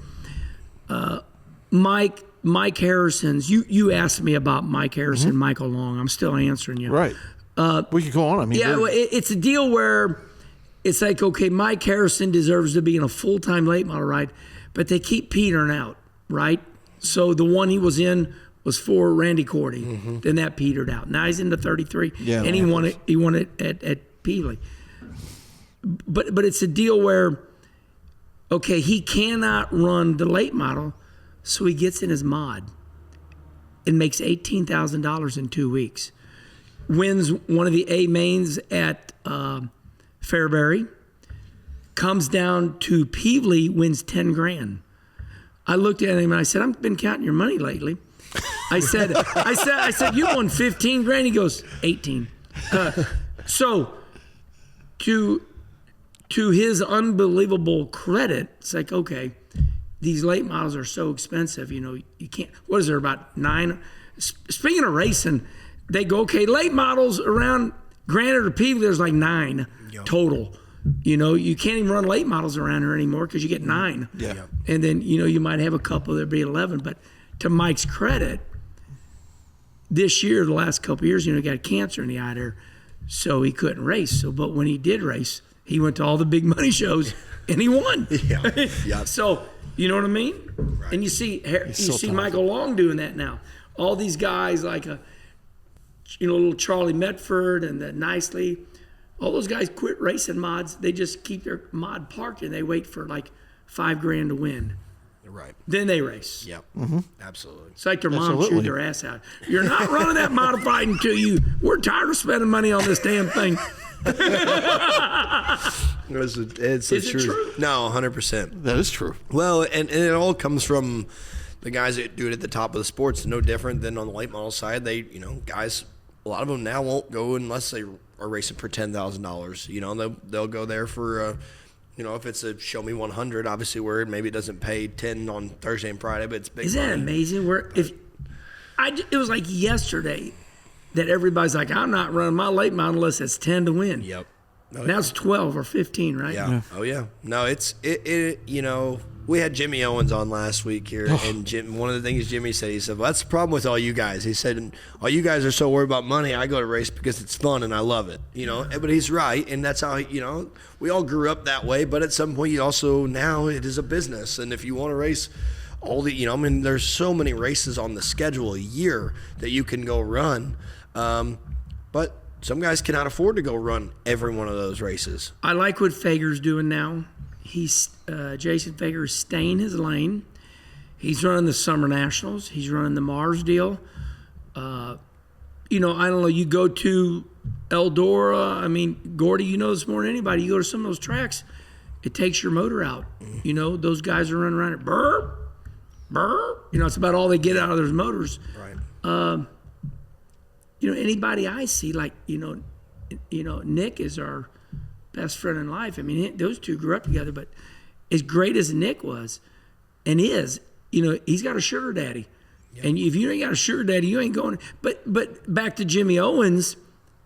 Mike Harrison's. You asked me about Mike Harrison, Michael Long. I'm still answering you. Right. We could go on. I mean, yeah, it's a deal where it's like, okay, Mike Harrison deserves to be in a full-time late model ride, but they keep petering out, right? So the one he was in was for Randy Cordy. Then that petered out. Now he's into 33, and he won it at Peavey. But it's a deal where, okay, he cannot run the late model, so he gets in his mod and makes $18,000 in 2 weeks. Wins one of the A mains at Fairbury, comes down to Peavey, wins 10 grand. I looked at him and I said, I've been counting your money lately. I said, you won 15 grand. He goes, 18. So to his unbelievable credit, it's like, okay, these late models are so expensive. You know, you can't, what is there, about 9? Speaking of racing, they go, okay, late models around Granite or Peavey, there's like 9 total. You know, you can't even run late models around here anymore because you get 9. Yeah. And then, you know, you might have a couple that'd be 11. But to Mike's credit, this year, the last couple of years, you know, he got cancer in the eye there, so he couldn't race. So, but when he did race, he went to all the big money shows and he won. Yeah. So, you know what I mean? Right. And you see talented. Michael Long doing that now. All these guys like little Charlie Metford and the Nicely, all those guys quit racing mods. They just keep their mod parked and they wait for like $5 grand to win. Right. Then they race. Yep. Absolutely. It's like their mom chewed their ass out. You're not running that modified until we're tired of spending money on this damn thing. It's Is it true? No, 100%. that is true. Well, and it all comes from the guys that do it at the top of the sports. No different than on the late model side. They, you know, guys, a lot of them now won't go unless they are racing for $10,000. You know, they'll go there for, you know, if it's a show me 100, obviously where maybe it doesn't pay 10 on Thursday and Friday, but it's big. Isn't that amazing? It was like yesterday that everybody's like, I'm not running my late model unless it's 10 to win. Yep. Now it's 12 or 15, right? Yeah. Oh yeah. No, it. You know, we had Jimmy Owens on last week here, and one of the things Jimmy said, he said, well, that's the problem with all you guys. He said, all you guys are so worried about money. I go to race because it's fun and I love it. You know, but he's right, and that's how, you know, we all grew up that way. But at some point, you also, now it is a business, and if you want to race all the, you know, I mean, there's so many races on the schedule a year that you can go run, but some guys cannot afford to go run every one of those races. I like what Fager's doing now. Jason Fager is staying his lane. He's running the Summer Nationals. He's running the Mars deal. You know, I don't know. You go to Eldora. I mean, Gordy, you know this more than anybody. You go to some of those tracks, it takes your motor out. You know, those guys are running around it. Burr, burr. You know, it's about all they get out of their motors. Right. You know, anybody I see, like, you know, Nick is our best friend in life. I mean, those two grew up together, but as great as Nick was and is, you know, he's got a sugar daddy. Yep. And if you ain't got a sugar daddy, you ain't going. But back to Jimmy Owens,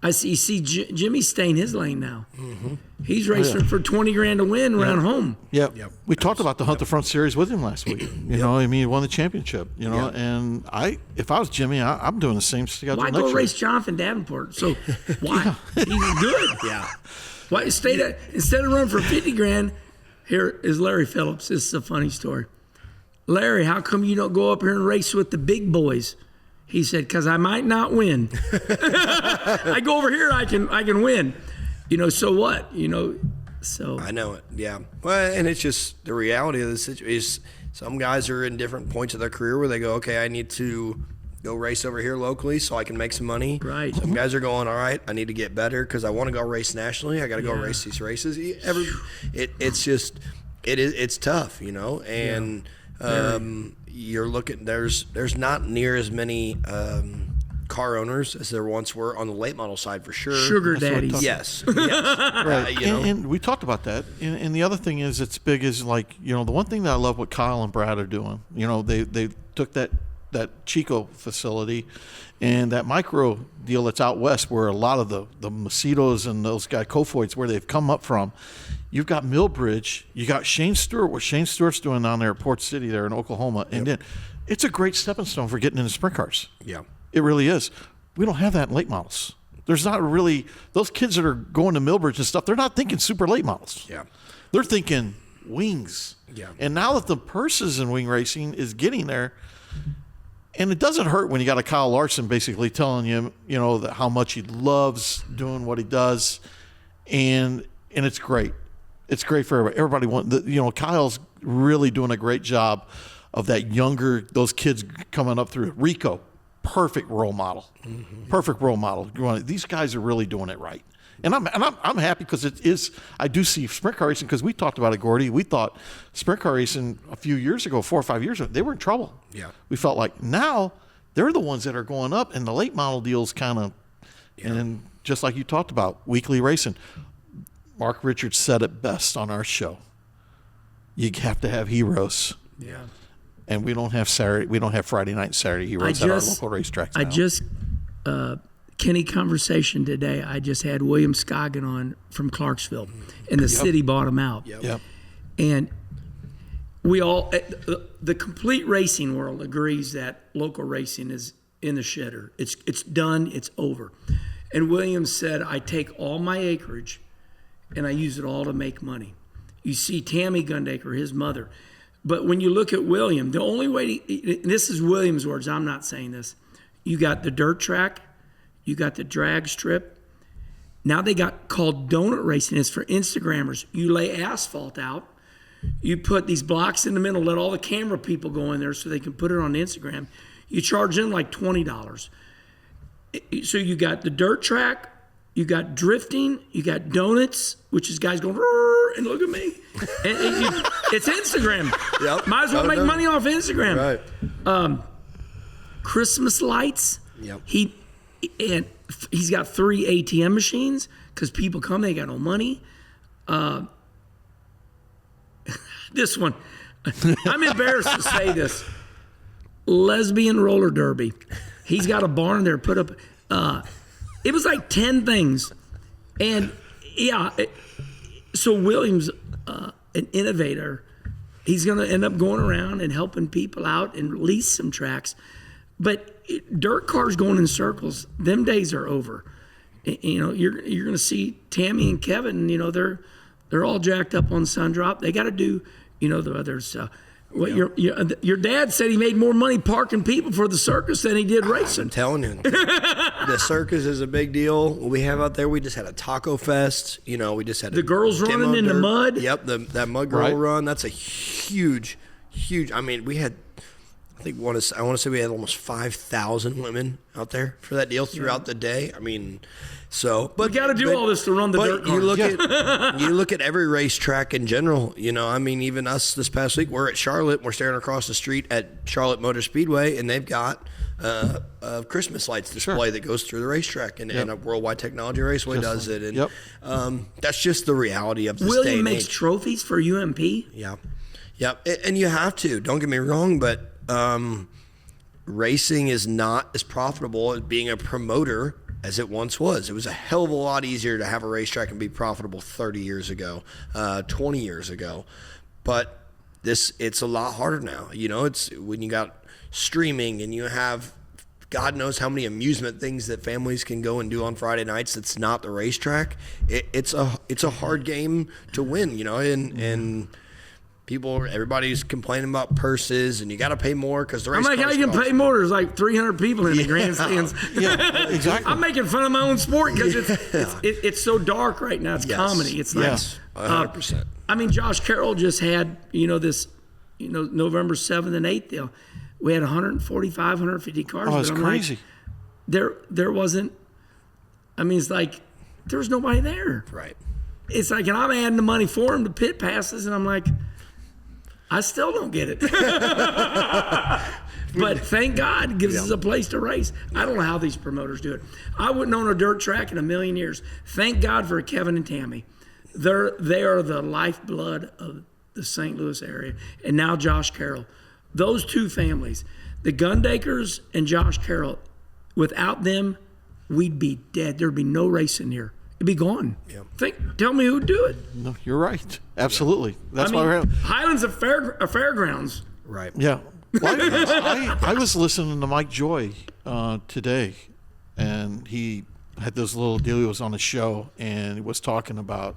you see Jimmy staying his lane now. Mm-hmm. He's racing for 20 grand to win around home. Yep. We talked about the Hunt the Front Series with him last week. You know, I mean, he won the championship, you know, and if I was Jimmy, I'm doing the same schedule why next go year. race Jonathan Davenport? So why? He's good. Yeah. Why instead of running for 50 grand, here is Larry Phillips. This is a funny story. Larry, how come you don't go up here and race with the big boys? He said, because I might not win. I go over here, I can win. You know, so what? You know, so. I know it, yeah. Well, and it's just the reality of the situation is some guys are in different points of their career where they go, okay, I need to go race over here locally so I can make some money. Right. Some guys are going, all right, I need to get better because I want to go race nationally. I got to go race these races. It's just, It's tough, and you're looking. There's not near as many car owners as there once were on the late model side, for sure. Sugar daddies. Yes. Right. And we talked about that. And the other thing is, it's big is like, the one thing that I love what Kyle and Brad are doing, they took that Chico facility and that micro deal that's out west, where a lot of the Macedos and those guys, Kofoids, where they've come up from. You've got Millbridge, you got Shane Stewart, what Shane Stewart's doing down there at Port City there in Oklahoma. And then it's a great stepping stone for getting into sprint cars. Yeah. It really is. We don't have that in late models. There's not really, those kids that are going to Millbridge and stuff, they're not thinking super late models. Yeah. They're thinking wings. Yeah. And now that the purses in wing racing is getting there, and it doesn't hurt when you got a Kyle Larson basically telling you, that how much he loves doing what he does, and it's great. It's great for everybody. Kyle's really doing a great job of that those kids coming up through. Rico, perfect role model. Mm-hmm. Perfect role model. These guys are really doing it right. And I'm happy because it is. I do see sprint car racing, because we talked about it, Gordy. We thought sprint car racing a few years ago, 4 or 5 years ago, they were in trouble. Yeah. We felt like now they're the ones that are going up, and the late model deals kind of, and just like you talked about, weekly racing. Mark Richards said it best on our show. You have to have heroes. Yeah. And we don't have Friday night and Saturday heroes at our local racetracks now. Kenny conversation today, I just had William Scoggin on from Clarksville, and the city bought him out. Yep. And we all, the complete racing world agrees that local racing is in the shitter. It's done, it's over. And William said, I take all my acreage and I use it all to make money. You see Tammy Gundaker, his mother. But when you look at William, the only way, this is William's words, I'm not saying this. You got the dirt track, you got the drag strip. Now they got called donut racing. It's for Instagrammers. You lay asphalt out, you put these blocks in the middle, let all the camera people go in there so they can put it on Instagram. You charge them like $20. So you got the dirt track, you got drifting, you got donuts, which is guys going, and look at me. It's Instagram. Yep. Might as well make money off Instagram. Right. Christmas lights. Yep. He's got 3 ATM machines because people come, they got no money. This one, I'm embarrassed to say this. Lesbian roller derby. He's got a barn there put up. It was like 10 things. And so William's an innovator. He's going to end up going around and helping people out and lease some tracks. But dirt cars going in circles, them days are over. You're going to see Tammy and Kevin, they're all jacked up on Sundrop. They got to do, the other stuff. Your dad said he made more money parking people for the circus than he did racing. I'm telling you, the circus is a big deal. We have out there. We just had a taco fest. We just had the girls running in the mud. Yep, that mud girl run. That's a huge. I mean, we had. I want to say we had almost 5,000 women out there for that deal throughout the day. I mean, but we got to do all this to run the dirt car. You look at every racetrack in general. I mean, even us this past week, we're at Charlotte. We're staring across the street at Charlotte Motor Speedway, and they've got a Christmas lights display that goes through the racetrack, and a Worldwide Technology Raceway does it. And that's just the reality of this day and age. William makes trophies for UMP. Yeah, and you have to. Don't get me wrong, but. Racing is not as profitable as being a promoter as it once was. It was a hell of a lot easier to have a racetrack and be profitable 30 years ago, 20 years ago. But it's a lot harder now. It's when you got streaming and you have God knows how many amusement things that families can go and do on Friday nights. That's not the racetrack. It's a hard game to win, and everybody's complaining about purses, and you got to pay more because the race. I'm like, how you can pay more? There's like 300 people in the grandstands. Yeah, exactly. I'm making fun of my own sport because it's so dark right now. It's comedy. It's like 100%. I mean, Josh Carroll just had this, November 7th and 8th deal. We had 145, 150 cars. Oh, it's crazy. Like, there wasn't. I mean, it's like there was nobody there. Right. It's like, and I'm adding the money for him to pit passes, and I'm like, I still don't get it. But thank God it gives us a place to race. I don't know how these promoters do it. I wouldn't own a dirt track in a million years. Thank God for Kevin and Tammy. They are the lifeblood of the St. Louis area. And now Josh Carroll. Those two families, the Gundakers and Josh Carroll, without them, we'd be dead. There'd be no racing here. It'd be gone. Yeah. Tell me who'd do it. No, you're right. Absolutely. That's why we're having Highlands a fairgrounds. Right. Yeah. Well, I was listening to Mike Joy today, and he had this little deal. He was on a show, and he was talking about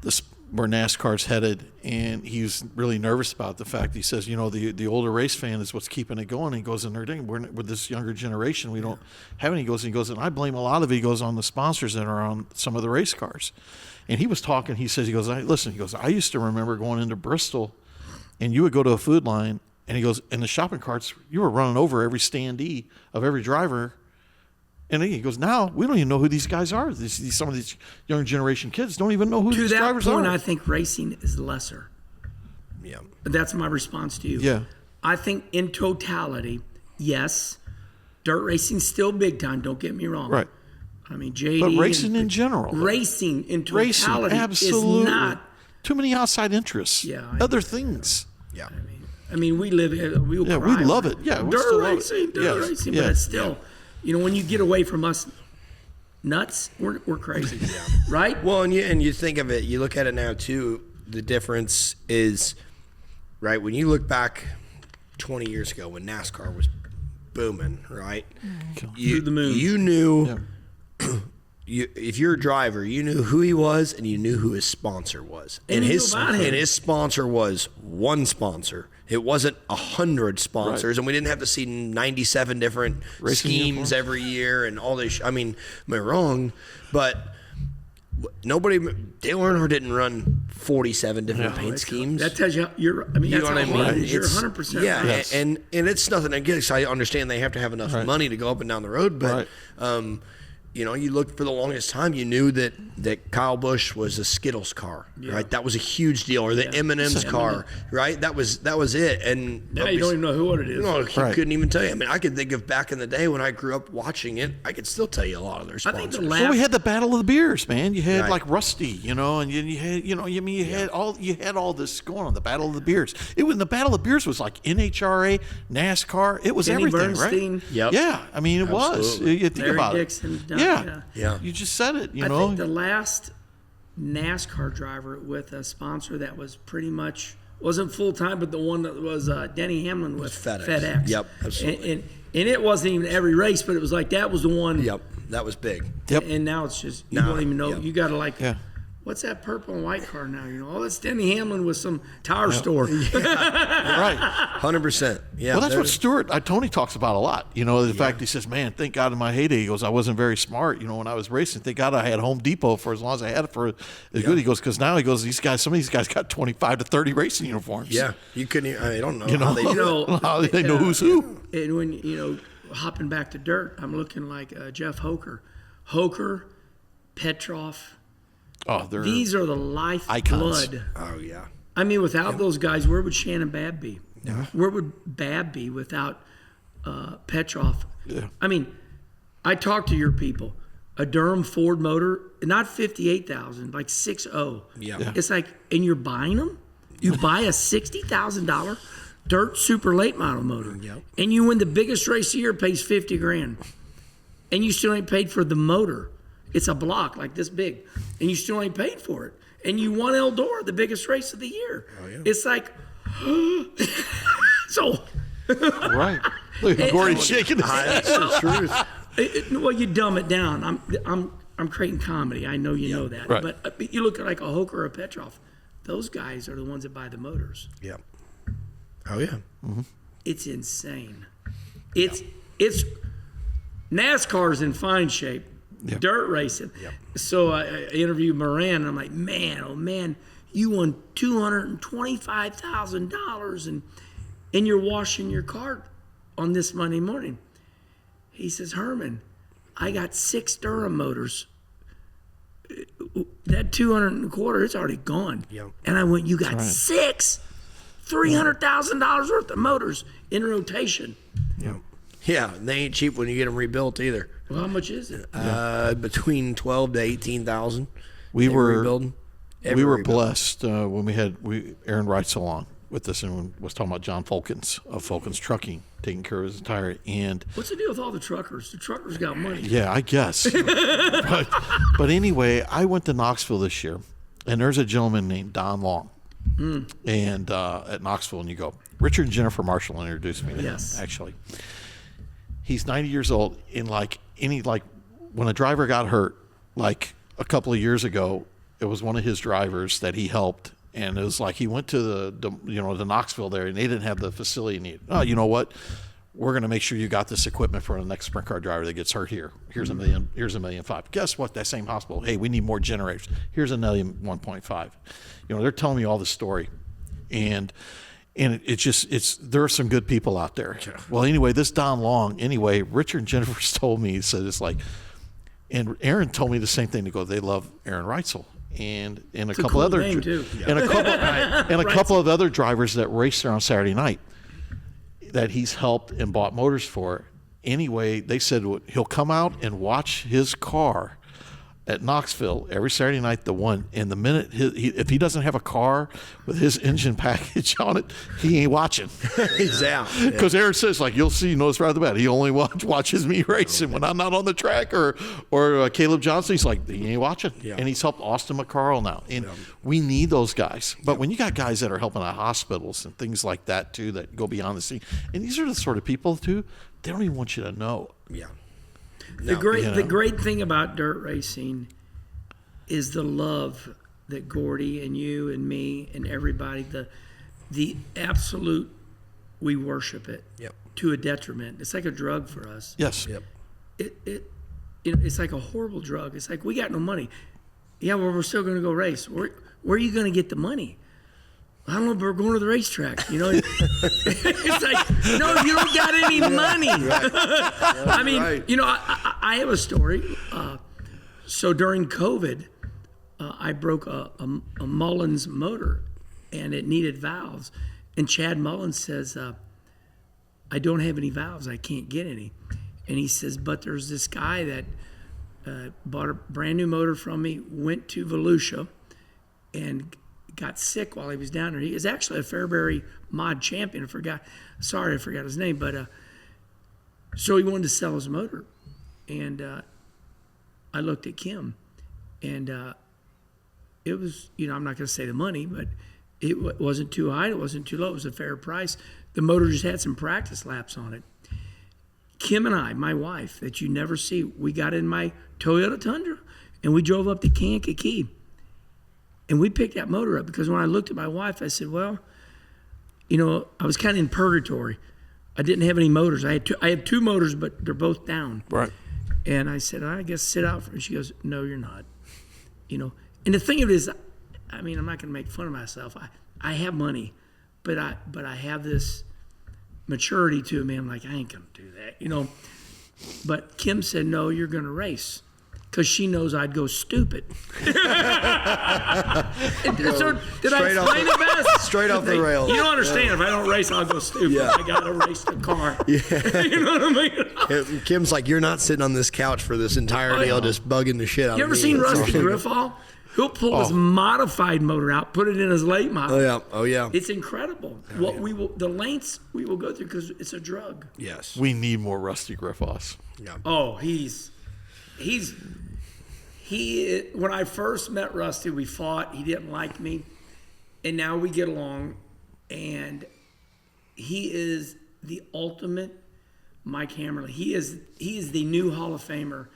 this, where NASCAR's headed, and he was really nervous about the fact. He says, the older race fan is what's keeping it going. He goes, and we're with this younger generation, we don't have any. He goes, and I blame a lot of it. He goes on the sponsors that are on some of the race cars. And he was talking. He says, I used to remember going into Bristol, and you would go to a food line. And he goes, in the shopping carts, you were running over every standee of every driver. And he goes, now we don't even know who these guys are. Some of these young generation kids don't even know who these drivers are. To that point, I think racing is lesser. Yeah. That's my response to you. Yeah. I think in totality, yes, dirt racing's still big time. Don't get me wrong. Right. I mean, JD. But racing in general. Racing in totality absolutely. is not. Too many outside interests. Yeah. Other things. Yeah. I mean, we live. We love it. Yeah, we dirt still love racing, it. dirt Yes. racing. Yeah. But it's still, when you get away from us, nuts, we're crazy, right? Well, and you think of it, you look at it now too. The difference is, right, when you look back 20 years ago when NASCAR was booming, right? To the moon. You knew. If you're a driver, you knew who he was and you knew who his sponsor was. And his about him. And his sponsor was one sponsor. It wasn't 100 sponsors, Right. and we didn't have to see 97 different Racing schemes uniforms. every year and all this. I mean, am I wrong? But Dale Earnhardt didn't run 47 different paint schemes. That tells you you're. I mean, You that's know what how I hard mean? it is. You're 100%. Yeah, right. Yes. and it's nothing against. I understand they have to have enough money to go up and down the road, but you looked for the longest time. You knew that Kyle Busch was a Skittles car, right? That was a huge deal, or the M&M's car, right? That was it. And Now you don't even know who it is. No, he couldn't even tell you. I mean, I could think of back in the day when I grew up watching it. I could still tell you a lot of their I sponsors. think the Well, we had the Battle of the Beers, man. You had Right. like Rusty, and you had, you had all this going on. The Battle of the Beers. It was the Battle of the Beers was like NHRA, NASCAR. It was Kenny everything, Bernstein. right? Yep. Yeah, I mean, it was. Absolutely. You think Larry about Dixon, it. Don- Yeah. You just said it. I think the last NASCAR driver with a sponsor that was pretty much wasn't full time, but the one that was Denny Hamlin with FedEx. Yep, absolutely. And it wasn't even every race, but it was like that was the one. Yep, that was big. Yep. And now it's just you don't even know. Yep. You got to Yeah. what's that purple and white car now? Oh, that's Denny Hamlin with some tire store. Right. 100%. Yeah. Well, that's what Tony talks about a lot. The fact he says, man, thank God in my heyday, he goes, I wasn't very smart, when I was racing. Thank God I had Home Depot for as long as I had it for as good. He goes, because now he goes, some of these guys got 25 to 30 racing uniforms. Yeah, you couldn't. I don't know. How How they they, do it. how they know who's who. And when hopping back to dirt, I'm looking like Jeff Hoker, Petrov. Oh, These are the lifeblood. icons. Oh yeah. I mean, without those guys, where would Shannon Babb be? Yeah. Where would Babb be without Petrov? Yeah. I mean, I talked to your people. A Durham Ford motor, not 58,000, like 6.0. Yeah. It's like, and you're buying them? You buy a $60,000 dirt super late model motor, and you win the biggest race of the year, pays $50,000, and you still ain't paid for the motor. It's a block like this big, and you still ain't paid for it. And you won Eldora, the biggest race of the year. Oh, yeah. It's like, so. Right. Look at Gordy shaking his head. That's the truth. Well, you dumb it down. I'm creating comedy. I know you know that. Right. But you look at like a Hoker or a Petrov. Those guys are the ones that buy the motors. Yeah. Oh yeah. Mm-hmm. It's insane. It's NASCAR's in fine shape. Yep. Dirt racing. Yep. So I interviewed Moran, and I'm like, man, oh man, you won $225,000, and you're washing your car on this Monday morning. He says, Herman, I got 6 Durham motors. That 200 and a quarter, it's already gone. Yep. And I went, you got 6? $300,000 worth of motors in rotation. Yeah, and they ain't cheap when you get them rebuilt either. Well, how much is it? Between 12 to 18,000. We were rebuilding. We were blessed when we had Aaron Reitzel on with us and was talking about John Fulkins of Fulkins Trucking taking care of his entire and. What's the deal with all the truckers? The truckers got money. Yeah, I guess. but anyway, I went to Knoxville this year, and there's a gentleman named Don Long, and at Knoxville, and you go, Richard and Jennifer Marshall introduced me to him. Actually, he's 90 years old, and when a driver got hurt, like a couple of years ago, it was one of his drivers that he helped. And it was like he went to the Knoxville there, and they didn't have the facility needed. Oh, you know what? We're going to make sure you got this equipment for the next sprint car driver that gets hurt here. Here's $1 million. Here's $1.5 million. Guess what? That same hospital. Hey, we need more generators. Here's another 1.5. They're telling me all the story, and there are some good people out there. Well, anyway, this Don Long. Anyway, Richard and Jennifer's told me. He said it's like, and Aaron told me the same thing. To go, they love Aaron Reitzel. And a couple other and a couple of other drivers that race there on Saturday night that he's helped and bought motors for. Anyway, they said he'll come out and watch his car at Knoxville every Saturday night. And the minute if he doesn't have a car with his engine package on it, he ain't watching. He's out. Because Aaron says, you'll see, notice right at the bat, he only watches me racing when I'm not on the track. Or Caleb Johnson, he's like, he ain't watching. Yeah. And he's helped Austin McCarl now. And we need those guys. But when you got guys that are helping out hospitals and things like that too, that go beyond the scene, and these are the sort of people too, they don't even want you to know. Yeah. The great thing about dirt racing is the love that Gordy and you and me and everybody, the absolute, we worship it to a detriment. It's like a drug for us. Yes. Yep. It's like a horrible drug. It's like, we got no money. Yeah, well, we're still going to go race. Where are you going to get the money? I don't know, but we're going to the racetrack. It's like, no, you don't got any money. I mean, I have a story. So during COVID, I broke a Mullins motor, and it needed valves. And Chad Mullins says, I don't have any valves. I can't get any. And he says, but there's this guy that bought a brand new motor from me, went to Volusia, and got sick while he was down there. He is actually a Fairbury mod champion. I forgot his name, but so he wanted to sell his motor, and I looked at Kim, and it was, I'm not going to say the money, but it wasn't too high, it wasn't too low, it was a fair price. The motor just had some practice laps on it. Kim and I, my wife, that you never see, we got in my Toyota Tundra, and we drove up to Kankakee. And we picked that motor up because when I looked at my wife, I said, well, I was kind of in purgatory. I didn't have any motors. I have two motors, but they're both down. Right. And I said, I guess sit out for it. And she goes, no, you're not. And the thing of it is, I'm not going to make fun of myself. I have money, but I have this maturity to me. I'm like, I ain't going to do that, But Kim said, no, you're going to race. Because she knows I'd go stupid. So did I explain it best? Straight off the rails. You don't understand. If I don't race, I'll go stupid. Yeah. I got to race the car. Yeah. You know what I mean? Kim's like, you're not sitting on this couch for this entire deal just bugging the shit out of me. You ever seen Rusty Griffall? He'll pull his modified motor out, put it in his late model. Oh yeah. It's incredible. The lengths we will go through because it's a drug. Yes. We need more Rusty Griffalls. Yeah. Oh, when I first met Rusty, we fought. He didn't like me, and now we get along. And he is the ultimate Mike Hammerly. He is the new Hall of Famer.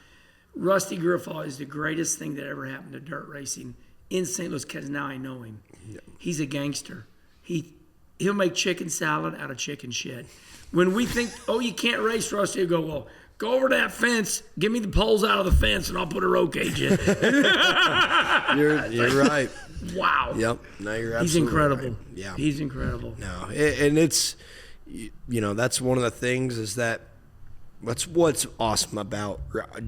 Rusty Griffall is the greatest thing that ever happened to dirt racing in St. Louis because now I know him. Yeah. He's a gangster. He'll make chicken salad out of chicken shit. When we think, you can't race, Rusty will go, well, go over that fence, give me the poles out of the fence, and I'll put a roll cage in. You're right. Wow. Yep. No, you're absolutely He's incredible. Right. Yeah. He's incredible. No, and it's, that's one of the things is that what's awesome about,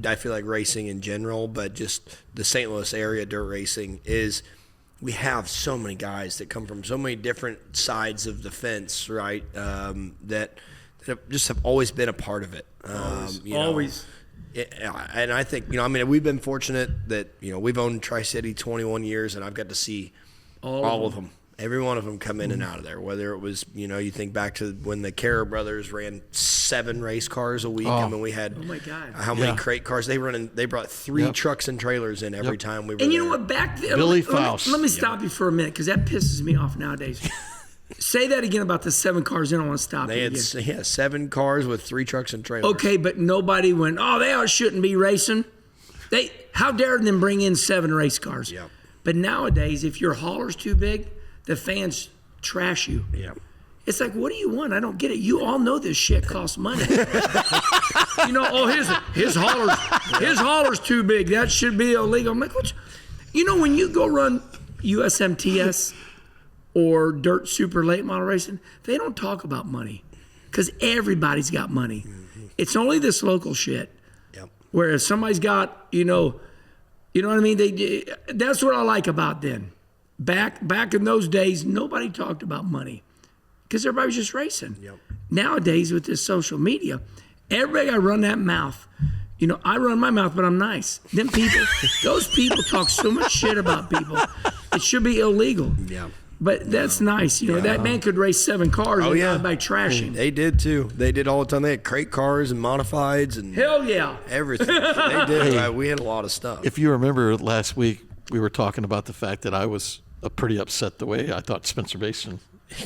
I feel like racing in general, but just the St. Louis area dirt racing is we have so many guys that come from so many different sides of the fence, right? That just have always been a part of it. Always. And I think, we've been fortunate that, we've owned Tri-City 21 years, and I've got to see all of them. Every one of them come in and out of there, whether it was, you think back to when the Carrer brothers ran 7 race cars a week. We had oh my God, how many crate cars they brought 3 trucks and trailers in every time we were and there. you know what, back then, Billy let Faust. me stop you for a minute, because that pisses me off nowadays. Say that again about the 7 cars, then I want to stop you again. They had 7 cars with 3 trucks and trailers. Okay, but nobody went, they shouldn't be racing. How dare them bring in 7 race cars? Yeah. But nowadays, if your hauler's too big, the fans trash you. Yeah. It's like, what do you want? I don't get it. You all know this shit costs money. his hauler's too big. That should be illegal. I'm like, when you go run USMTS or dirt super late model racing, they don't talk about money because everybody's got money. Mm-hmm. It's only this local shit. Yep. Whereas somebody's got, you know what I mean? That's what I like about then. Back in those days, nobody talked about money because everybody was just racing. Yep. Nowadays, with this social media, everybody got to run that mouth. I run my mouth, but I'm nice. Those people talk so much shit about people. It should be illegal. Yeah. But that's nice. That man could race 7 cars by trashing. They did too. They did all the time. They had crate cars and modifieds and hell yeah, everything. They did. We had a lot of stuff. If you remember last week, we were talking about the fact that I was pretty upset the way I thought Spencer Basin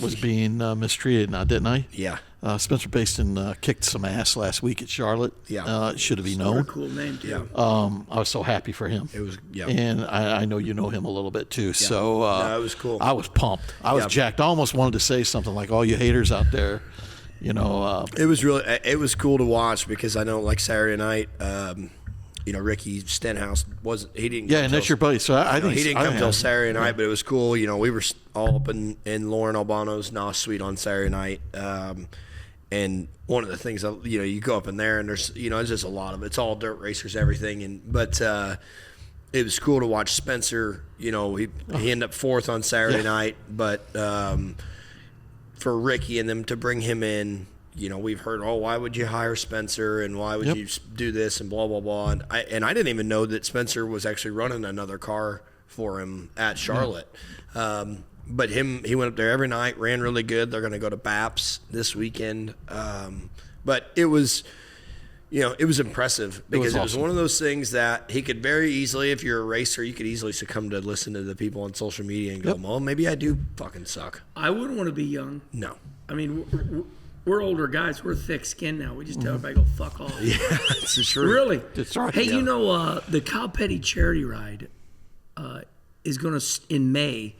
was being mistreated now, didn't I? Yeah. Spencer Basin kicked some ass last week at Charlotte. Yeah. It should have been known. Cool name too. Yeah. I was so happy for him. It was, yeah. And I know you know him a little bit too. Yeah. So it was cool. I was pumped. I was jacked. I almost wanted to say something like, all you haters out there, It was cool to watch because I know, like Saturday night, Ricky Stenhouse he didn't. Yeah, and that's your buddy. So I think he didn't come till Saturday night, but it was cool. We were all up in Lauren Albano's NOS suite on Saturday night. And one of the things, you go up in there and there's, it's just a lot of, it's all dirt racers, everything. But it was cool to watch Spencer, he ended up 4th on Saturday night, but for Ricky and them to bring him in, we've heard, why would you hire Spencer and why would you do this and blah, blah, blah. And I didn't even know that Spencer was actually running another car for him at Charlotte. But he went up there every night, ran really good. They're going to go to BAPS this weekend. But it was, it was impressive because it was one of those things that he could very easily, if you're a racer, you could easily succumb to listen to the people on social media and go, well, maybe I do fucking suck. I wouldn't want to be young. No. I mean, we're older guys. We're thick-skinned now. We just tell everybody, go fuck off. Yeah, that's true. Really? That's right. Hey, the Kyle Petty charity ride is going to, in May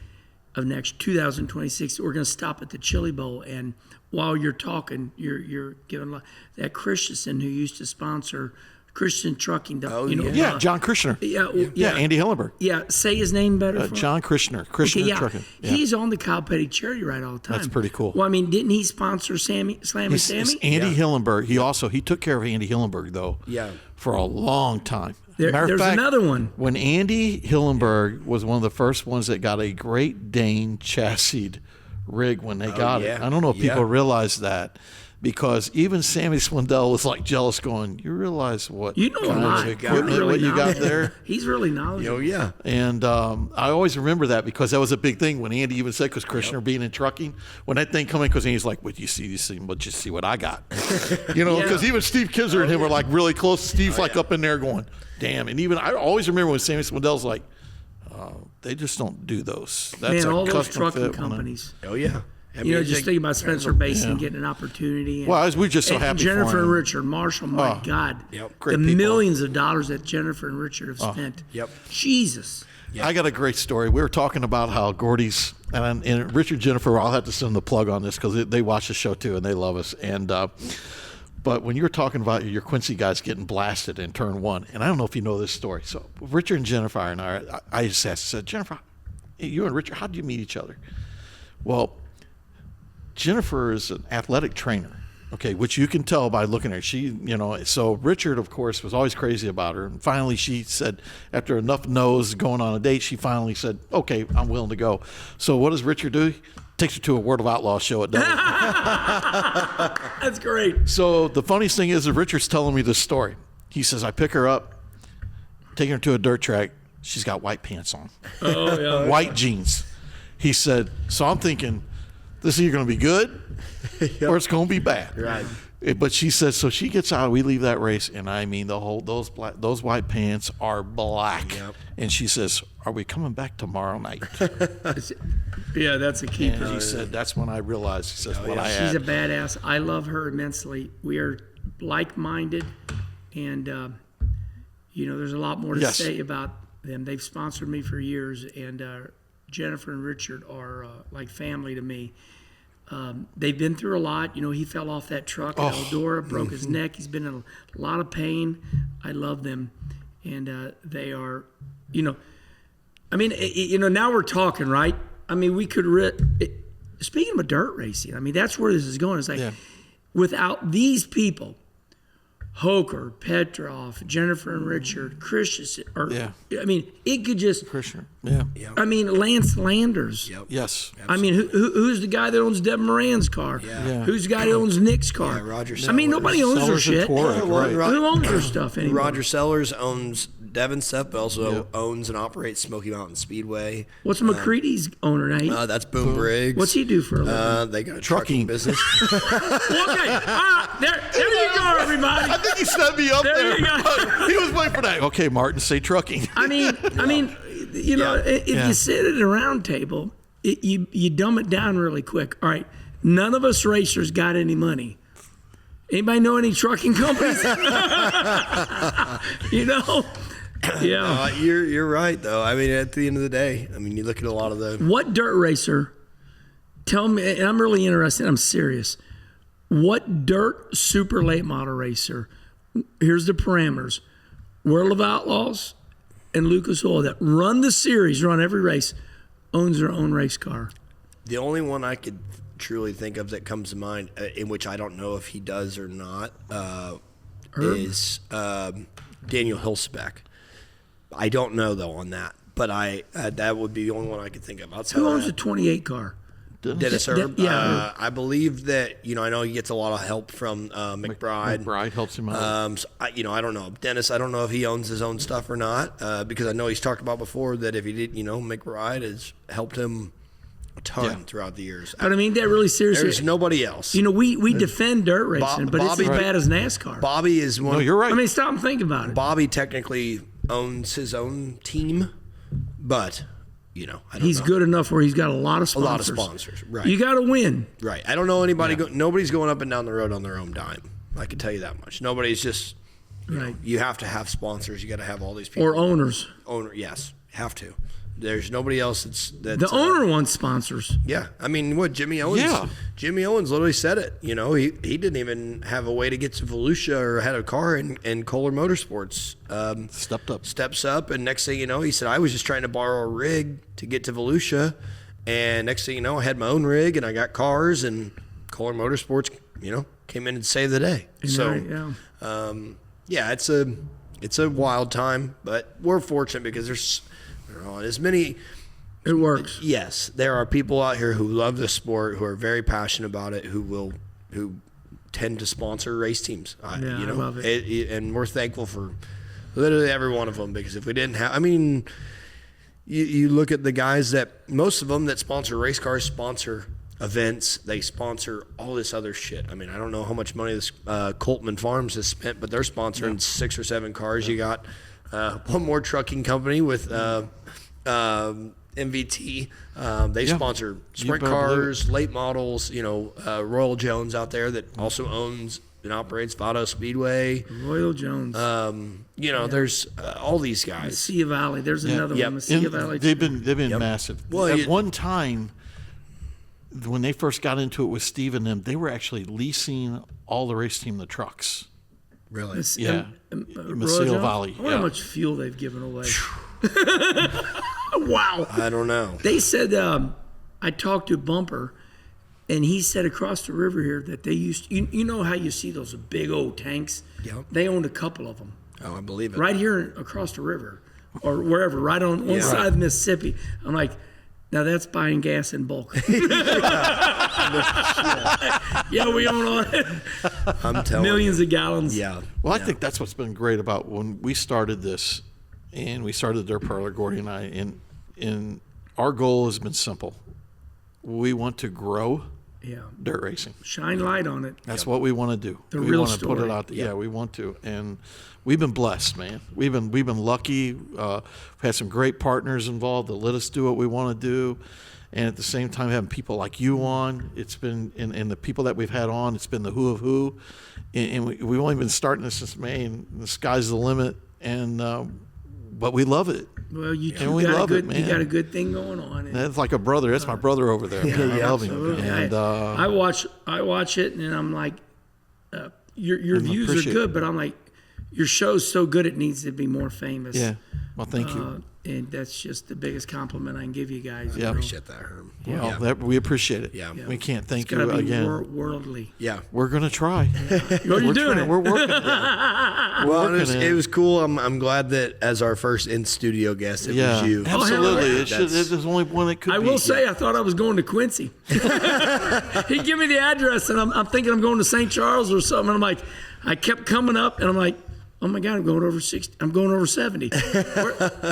of next 2026, we're going to stop at the Chili Bowl. And while you're talking, you're giving that Christensen who used to sponsor Christian Trucking. Yeah, John Krishner. Yeah, Andy Hillenberg. Yeah, say his name better. John Krishner. Trucking. Yeah. He's on the Kyle Petty charity ride all the time. That's pretty cool. Well, I mean, didn't he sponsor Sammy? Andy Hillenberg. He took care of Andy Hillenberg though. Yeah. For a long time. There's another one. When Andy Hillenberg was one of the first ones that got a Great Dane chassis rig when they got it. I don't know if people realize that. Because even Sammy Swindell was like jealous, going, "You realize what you got there? He's really knowledgeable." Oh yeah. And I always remember that because that was a big thing when Andy even said, because Krishner being in trucking, when that thing come in, because Andy's like, "What you see, but just see what I got," Because even Steve Kinzer and him were like really close. Steve's up in there going, "Damn!" And even I always remember when Sammy Swindell's like, "They just don't do those." That's all those trucking companies. Oh yeah. Just think about Spencer Basin getting an opportunity. And, we're just so happy Jennifer for him. and Richard Marshall, my God. Great the people. Millions of dollars that Jennifer and Richard have spent. Jesus. I got a great story. We were talking about how Gordy's, and Richard and Jennifer, I'll have to send them the plug on this because they watch the show too and they love us. And but when you were talking about your Quincy guys getting blasted in turn 1, and I don't know if you know this story. So Richard and Jennifer and I just said, Jennifer, you and Richard, how did you meet each other? Well, Jennifer is an athletic trainer, Okay, which you can tell by looking at her. She, so Richard, of course, was always crazy about her. And finally she said, after enough no's going on a date, she finally said, okay, I'm willing to go. So what does Richard do? Takes her to a World of Outlaws show at Dover. That's great. So the funniest thing is that Richard's telling me this story. He says, I pick her up, take her to a dirt track. She's got white pants on. Oh, yeah. White jeans. He said, so I'm thinking, this is either going to be good or it's going to be bad. Right. But she says, so she gets out, we leave that race, and I mean, those white pants are black. Yep. And she says, are we coming back tomorrow night? Yeah, that's a keeper. And he said, that's when I realized, he says, what I had. She's a badass. I love her immensely. We are like-minded, and, there's a lot more to say about them. They've sponsored me for years, and Jennifer and Richard are like family to me. They've been through a lot. He fell off that truck at Eldora, broke his neck. He's been in a lot of pain. I love them, and they are, now we're talking, right? I mean, we could, speaking of dirt racing, I mean, that's where this is going. It's like, without these people, Hoker, Petrov, Jennifer and Richard, Christensen, I mean, it could just. Christian, yeah. I mean, Lance Landers. Yep. Yes. Absolutely. I mean, who's the guy that owns Deb Moran's car? Yeah. Who's the guy that owns Nick's car? Yeah, Roger I mean, Sellers. nobody owns their Sellers shit. and Torek, right. Who owns their stuff anymore? Roger Sellers owns Devon stuff, but also owns and operates Smoky Mountain Speedway. What's McCready's owner now? That's Boom Briggs. What's he do for a living? They got a trucking business. Okay, there you go, everybody. I think he set me up there. You go. He was waiting for that. Okay, Martin, say trucking. I mean, if you sit at a round table, you dumb it down really quick. All right, none of us racers got any money. Anybody know any trucking companies? Yeah. You're right, though. I mean, at the end of the day, I mean, you look at a lot of the. What dirt racer, tell me, and I'm really interested, I'm serious. What dirt super late model racer, here's the parameters, World of Outlaws and Lucas Oil that run the series, run every race, owns their own race car? The only one I could truly think of that comes to mind, in which I don't know if he does or not, is Daniel Hilsbeck. I don't know, though, on that. But that would be the only one I could think of. Who owns the 28 car? Dennis Erb. Yeah. I believe that, I know he gets a lot of help from McBride. McBride helps him out. So I don't know. Dennis, I don't know if he owns his own stuff or not, because I know he's talked about before that if he did, McBride has helped him a ton throughout the years. But I mean that really seriously. There's nobody else. We defend dirt racing, but it's as Bobby- bad as NASCAR. Bobby is one. No, you're right. I mean, stop and think about it. Bobby technically owns his own team, but I don't know. He's good enough where he's got a lot of A lot sponsors. of sponsors, right? You got to win. Right. I don't know anybody. Nobody's going up and down the road on their own dime. I can tell you that much. Nobody's just. Right. You have to have sponsors. You got to have all these people. Or owners. Yes, have to. There's nobody else that's The owner wants sponsors. Yeah, I mean, what Jimmy Owens? Yeah. Jimmy Owens literally said it. He didn't even have a way to get to Volusia or had a car, and Kohler Motorsports steps up, and next thing you know, he said, I was just trying to borrow a rig to get to Volusia, and next thing you know, I had my own rig and I got cars, and Kohler Motorsports, came in and saved the day. It's a wild time, but we're fortunate because there's as many. It works. Yes, there are people out here who love the sport, who are very passionate about it, who tend to sponsor race teams. I love it. And we're thankful for literally every one of them, because if we didn't have, you look at the guys that most of them that sponsor race cars sponsor events. They sponsor all this other shit. I mean, I don't know how much money this Coltman Farms has spent, but they're sponsoring 6 or 7 cars. You got one more trucking company with MVT. They sponsor sprint cars, late models. Royal Jones out there that also owns and operates Vado Speedway. Royal Jones. There's all these guys. Mesilla Valley. There's another one. Mesilla Valley. They've been massive. Well, at one time, when they first got into it with Steve and them, they were actually leasing all the race team the trucks. Really? Yeah. Mesilla Valley. I wonder how much fuel they've given away. Wow. I don't know. They said, I talked to Bumper, And he said across the river here that they used, you know how you see those big old tanks? Yep. They owned a couple of them. Oh, I believe it. Right here across the river or wherever, right on one side of Mississippi. I'm like, now that's buying gas in bulk. Yeah, we own all it. I'm telling Millions of gallons. Yeah. Well, I think that's what's been great about when we started this, and we started the Dirt Parlor, Gordy and I, and our goal has been simple. We want to grow dirt racing. Shine light on it. That's what we want to do. The we real want to put it story. out there. Yeah, we want to, and we've been blessed, man. We've been lucky. We've had some great partners involved that let us do what we want to do, and at the same time having people like you on. It's been and the people that we've had on. It's been the who of who, and we've only been starting this since May, and the sky's the limit. And but we love it. Well, you And two we got love a it, good, man. you got a good thing going on. And That's like a brother. That's my brother over there. Man. I love him. absolutely. And I watch it, and I'm like, your views are appreciate good, but I'm like, your show's so good it needs to be more famous. yeah. Well, thank you. And that's just the biggest compliment I can give you guys. Yeah. Appreciate that, Herm. Well, we appreciate it. Yeah. We can't thank It's got you to be again. worldly. Yeah. We're gonna try. You're doing trying. it. We're working. Well, it was cool. I'm glad that as our first in studio guest, it was you. absolutely. Oh, hell There's only one that could I be. will say, I thought I was going to Quincy. He gave me the address, and I'm thinking I'm going to St. Charles or something. And I'm like, I kept coming up, and I'm like, oh my God, I'm going over 60. I'm going over 70.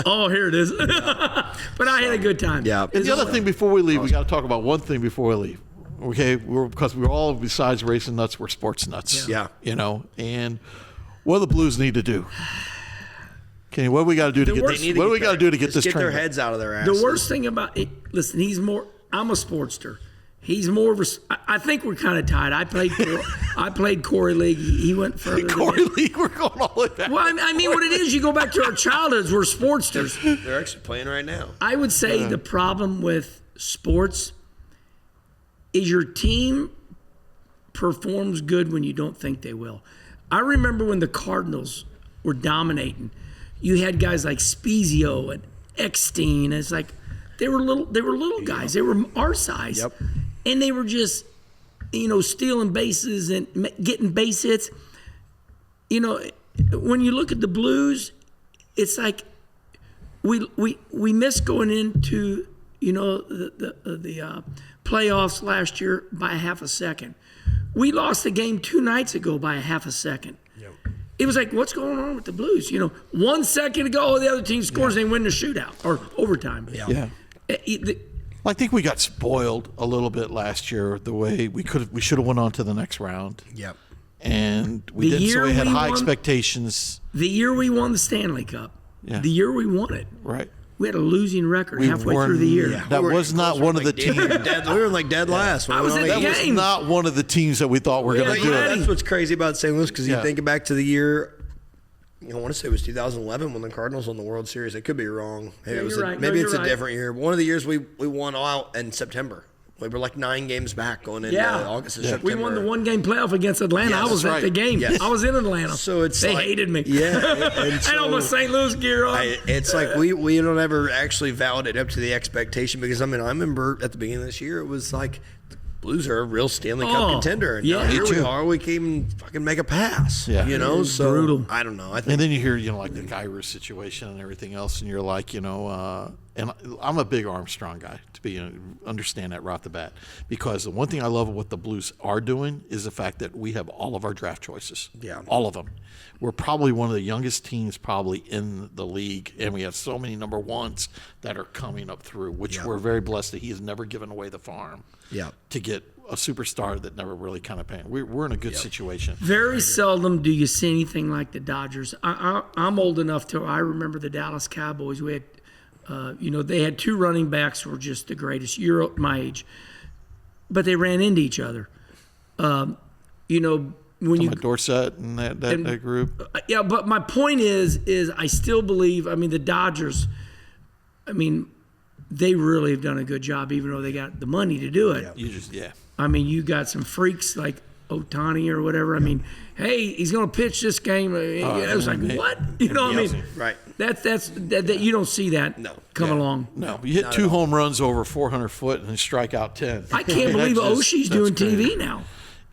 Oh, here it is. But I had a good time. Yeah. And the other thing before we leave, we got to talk about one thing before we leave. Okay, because we're all, besides racing nuts, we're sports nuts. Yeah. You know, and what do the Blues need to do? Kenny, what do we got to do to get this? What do we got to do to get this Get train their back? heads out of their ass. The worst thing about it, listen, I'm a sportster. He's more of a, I think we're kind of tied. I played Corey League. He went further than Corey me. League, we're going all the way back. Well, I mean, what it is, you go back to our childhoods, we're sportsters. They're actually playing right now. I would say the problem with sports is your team performs good when you don't think they will. I remember when the Cardinals were dominating, you had guys like Spezio and Eckstein. It's like they were little guys. They were our size. Yep. And they were just, stealing bases and getting base hits. When you look at the Blues, it's like we missed going into the playoffs last year by a half a second. We lost the game 2 nights ago by a half a second. Yep. It was like, what's going on with the Blues? 1 second ago, the other team scores and they win the shootout or overtime. Yeah. I think we got spoiled a little bit last year. The way we should have went on to the next round. Yep. And we The didn't. So year we had we high won- expectations. The year we won the Stanley Cup, Yeah. the year we won it, Right. we had a losing record We halfway weren't- through the year. That We were was not closer, one of the like, teams. we were dead last. I was at the That game. was not one of the teams that we thought were going Yeah, to do yeah. it. That's what's crazy about St. Louis because you Yeah. think back to the year. I want to say it was 2011 when the Cardinals won the World Series. I could be wrong. Maybe, Yeah, you're right. maybe No, it's you're a right. different year. But one of the years we won out in September. We were like 9 games back going into August and September. We won the 1-game playoff against Atlanta. Yes, I was that's at the right. game. Yes. I was in Atlanta. So it's they like- hated me. Yeah, and I had all my so- St. Louis gear on. It's like we don't ever actually validate up to the expectation because I remember at the beginning of this year it was like the Blues are a real Stanley Cup Oh, contender, and yeah. now here Me we too. are. We can't even fucking make a pass. Yeah. So brutal. I don't know. I And think then you hear, like the Kyrus situation and everything else, and you're like, and I'm a big Armstrong guy understand that right off the bat, because the one thing I love of what the Blues are doing is the fact that we have all of our draft choices. Yeah. All of them. We're probably one of the youngest teams probably in the league, and we have so many number ones that are coming up through, which Yeah. we're very blessed that he has never given away the farm Yeah. to get a superstar that never really kind of panned. We're in a good situation. Very seldom do you see anything like the Dodgers. I'm old enough to I remember the Dallas Cowboys. We had, they had 2 running backs who were just the greatest. You're my age, but they ran into each other. When you Dorsett and that group. yeah, but my point is I still believe. The Dodgers. They really have done a good job, even though they got the money to do it. You just You got some freaks like Otani or whatever. I mean, hey, he's going to pitch this game. It was like, what? You know what I mean? Right. That you don't see that come along. No, you hit 2 home runs over 400 foot and strike out 10. I can't believe Oshie's doing TV now.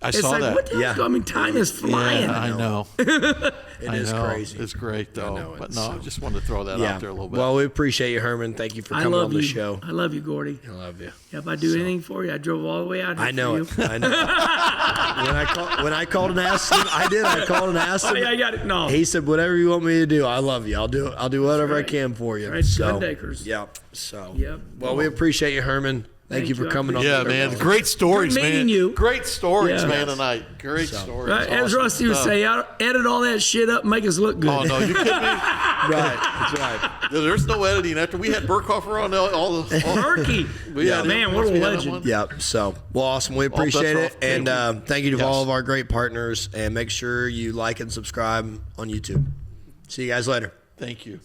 I saw that. What the hell? I mean, time is flying. Yeah, I know. It is crazy. It's great, though. I just wanted to throw that out there a little bit. Well, we appreciate you, Herman. Thank you for coming on the show. I love you, Gordy. I love you. If I do anything for you, I drove all the way out here. I know for it. you. I know. when I called and asked him, I did. I called and asked him. Oh, yeah, I got it. No. He said, "Whatever you want me to do, I love you. I'll do whatever I can for you." Right, Gundakers. Yep. So. Yep. Well, we appreciate you, Herman. Thank you for coming on. Yeah, man. Great stories, Good man. meeting you. Great stories, Yeah. man, tonight. Great stories. Right, as Rusty would say, edit all that shit up, make us look good. Oh, no, you kidding me? Right. That's right. There's no editing. After we had Burkhofer on all the... Turkey. Yeah, man, what a legend. Yep. So, well, awesome. We appreciate it. And thank you to all of our great partners. And make sure you like and subscribe on YouTube. See you guys later. Thank you.